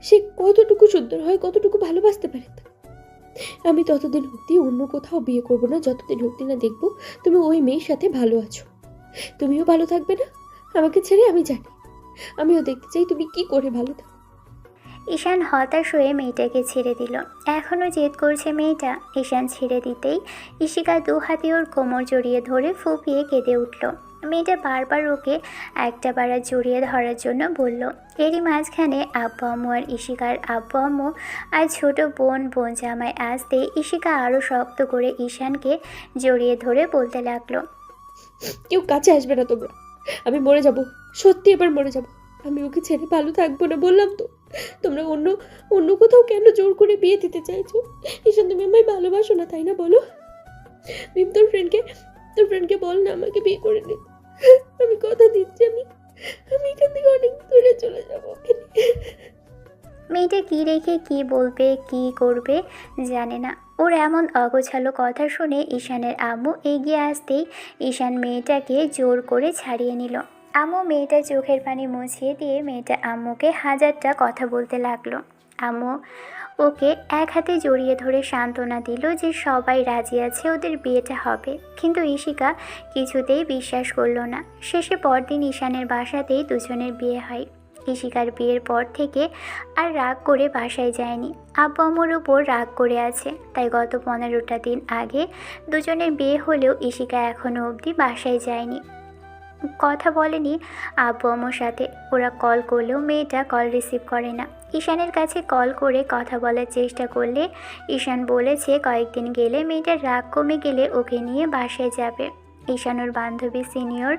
Speaker 3: সে কতটুকু সুন্দর হয়, কতটুকু ভালোবাসতে পারে। আমি ততদিন অবধি অন্য কোথাও বিয়ে করবো না, যতদিন অবধি না দেখবো তুমি ওই মেয়ের সাথে ভালো আছো। তুমিও ভালো থাকবে না আমাকে ছেড়ে, আমি জানি। আমিও দেখতে চাই তুমি কি করে ভালো থাকো।
Speaker 2: ঈশান হতাশ হয়ে মেয়েটাকে ছেড়ে দিল। এখনও জেদ করছে মেয়েটা। ঈশান ছেড়ে দিতেই ঈশিকা দু হাতে ওর কোমর জড়িয়ে ধরে ফুপিয়ে কেঁদে উঠল। মেয়েটা বারবার ওকে একটা বাড়া জড়িয়ে ধরার জন্য বলল। এরই মাঝখানে আব্বু আম্মু আর ঈশিকার আব্বু আম্মু আর ছোট বোন জামাই আসতে ঈশিকা আরও শক্ত করে ঈশানকে জড়িয়ে ধরে বলতে লাগলো,
Speaker 3: কেউ কাছে আসবে না তোমরা। আমি মরে যাব, সত্যি এবার মরে যাব। আমি ওকে ছেড়ে ভালো থাকবো না, বললাম তো। তোমরা অন্য কোথাও কেন জোর করে বিয়ে দিতে চাইছো? ঈশান, তুমি আমায় ভালোবাসো না তাই না? বলো। মিম, তোর ফ্রেন্ডকে বল না আমাকে বিয়ে করে নে। আমি কথা দিচ্ছি, আমি এখান থেকে অনেক দূরে চলে যাবো।
Speaker 2: মেয়েটা কী রেখে কী বলবে কী করবে জানে না। ওর এমন অগোছালো কথা শুনে ঈশানের আম্মু এগিয়ে আসতেই ঈশান মেয়েটাকে জোর করে ছাড়িয়ে নিল। আম্মু মেয়েটার চোখের পানি মুছিয়ে দিয়ে মেয়েটা আম্মুকে হাজারটা কথা বলতে লাগলো। আম্মু ওকে এক হাতে জড়িয়ে ধরে সান্ত্বনা দিল যে সবাই রাজি আছে, ওদের বিয়েটা হবে। কিন্তু ঈশিকা কিছুতেই বিশ্বাস করলো না। শেষে পরদিন ঈশানের বাসাতেই দুজনের বিয়ে হয়। ঈশিকার বিয়ের পর থেকে আর রাগ করে বাসায় যায়নি। আব্বু আম্মুর উপর রাগ করে আছে, তাই গত 15টা দিন আগে দুজনের বিয়ে হলেও ঈশিকা এখনও অবধি বাসায় যায়নি, কথা বলেনি আব্বু আম্মুর সাথে। ওরা কল করলেও মেয়েটা কল রিসিভ করে না। ঈশানের কাছে কল করে কথা বলার চেষ্টা করলে ঈশান বলেছে কয়েকদিন গেলে মেয়েটার রাগ কমে গেলে ওকে নিয়ে বাসায় যাবে। ঈশানুর বান্ধবী সিনিয়র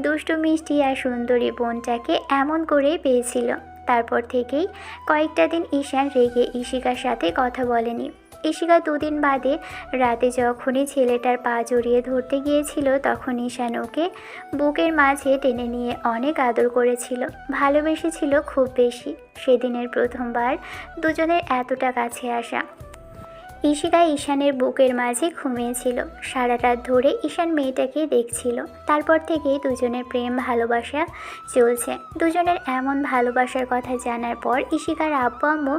Speaker 2: দুষ্টু মিষ্টি আর সুন্দরী বোনটাকে এমন করেই পেয়েছিল। তারপর থেকেই কয়েকটা দিন ঈশান রেগে ইশিকার সাথে কথা বলেনি। ইশিকা 2 দিন বাদে রাতে যখনই ছেলেটার পা জড়িয়ে ধরতে গিয়েছিল তখন ঈশান ওকে বুকের মাঝে টেনে নিয়ে অনেক আদর করেছিল, ভালোবেসেছিল খুব বেশি। সেদিনের প্রথমবার দুজনের এতটা কাছে আসা। ইশিকা ঈশানের বুকের মাঝে ঘুমিয়েছিল। সারা রাত ধরে ঈশান মেয়েটাকে দেখছিল। তারপর থেকেই দুজনের প্রেম ভালোবাসা চলছে। দুজনের এমন ভালোবাসার কথা জানার পর ইশিকার আব্বু আম্মু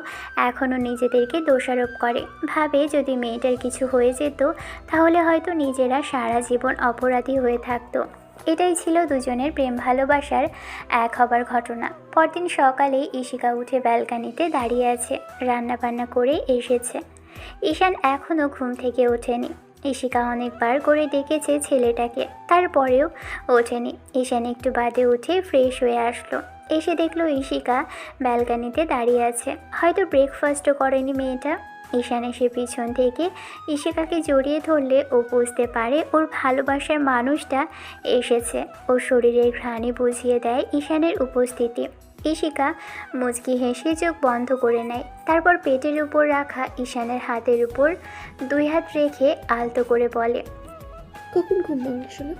Speaker 2: এখনও নিজেদেরকে দোষারোপ করে, ভাবে যদি মেয়েটার কিছু হয়ে যেত তাহলে হয়তো নিজেরা সারা জীবন অপরাধী হয়ে থাকতো। এটাই ছিল দুজনের প্রেম ভালোবাসার এক হবার ঘটনা। পরদিন সকালে ইশিকা উঠে ব্যালকানিতে দাঁড়িয়ে আছে, রান্না বান্না করে এসেছে। ঈশান এখনও ঘুম থেকে ওঠেনি। ইশিকা অনেকবার করে ডেকেছে ছেলেটাকে, তারপরেও ওঠেনি। ঈশান একটু বাদে উঠে ফ্রেশ হয়ে আসলো। এসে দেখলো ইশিকা ব্যালকানিতে দাঁড়িয়ে আছে, হয়তো ব্রেকফাস্টও করেনি মেয়েটা। ঈশান এসে পিছন থেকে ইশিকাকে জড়িয়ে ধরলে ও বুঝতে পারে ওর ভালোবাসার মানুষটা এসেছে। ওর শরীরের ঘ্রাণে বুঝিয়ে দেয় ঈশানের উপস্থিতি। ইশিকা মুচকি হেসে চোখ বন্ধ করে নেয়, তারপর পেটের উপর রাখা ঈশানের হাতের উপর 2 হাত রেখে আলতো করে বলে,
Speaker 3: কখন ঘুম ভাঙলো শোনো?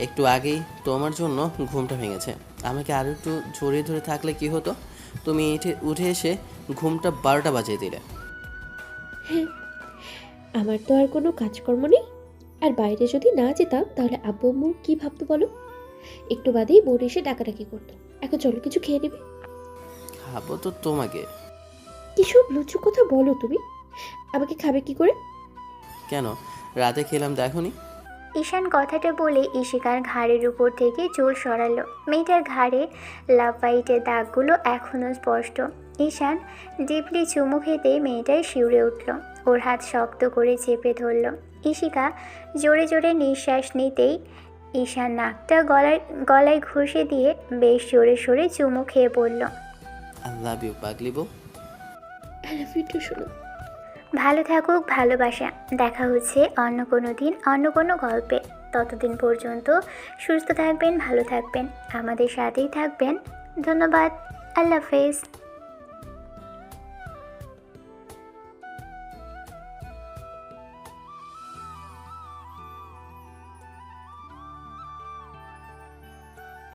Speaker 1: একটু আগেই তোমার জন্য ঘুমটা ভেঙেছে। আমাকে আরও একটু জড়িয়ে ধরে থাকলে কি হতো? তুমি উঠে এসে ঘুমটা 12টা বাজিয়ে দিলে।
Speaker 3: হ্যাঁ, আমার তো আর কোনো কাজকর্ম নেই। আর বাইরে যদি না যেতাম তাহলে আব্বু আম্মু কী ভাবতো বলো? একটু বাদেই বোন এসে ডাকাডাকি করতো। এখন চলো কিছু খেয়ে নেবে।
Speaker 1: খাবো তো তোমাকে।
Speaker 3: কিসব লুচু কথা বলো তুমি? আমাকে খাবে কি করে?
Speaker 1: কেন, রাতে খেলাম দেখোনি?
Speaker 2: ঈশান কথাটা বলে ইশিকার ঘাড়ের উপর থেকে চুল সরালো। মেয়েটার ঘাড়ে লাভ হোয়াইটের দাগগুলো এখনও স্পষ্ট। ঈশান ডিপলি চুমু খেতেই মেয়েটাই শিউরে উঠল। ওর হাত শক্ত করে চেপে ধরল। ইশিকা জোরে জোরে নিঃশ্বাস নিতেই ঈশান নাকটা গলায় ঘষে দিয়ে বেশ জোরে সোরে চুমু খেয়ে বলল,
Speaker 1: আই লাভ ইউ পাগলি বউ।
Speaker 3: আই লাভ ইউ টু শোনো।
Speaker 2: ভালো থাকুক ভালোবাসা। দেখা হচ্ছে অন্য কোনো দিন অন্য কোনো গল্পে। ততদিন পর্যন্ত সুস্থ থাকবেন, ভালো থাকবেন, আমাদের সাথেই থাকবেন। ধন্যবাদ। আল্লাহ হাফেজ।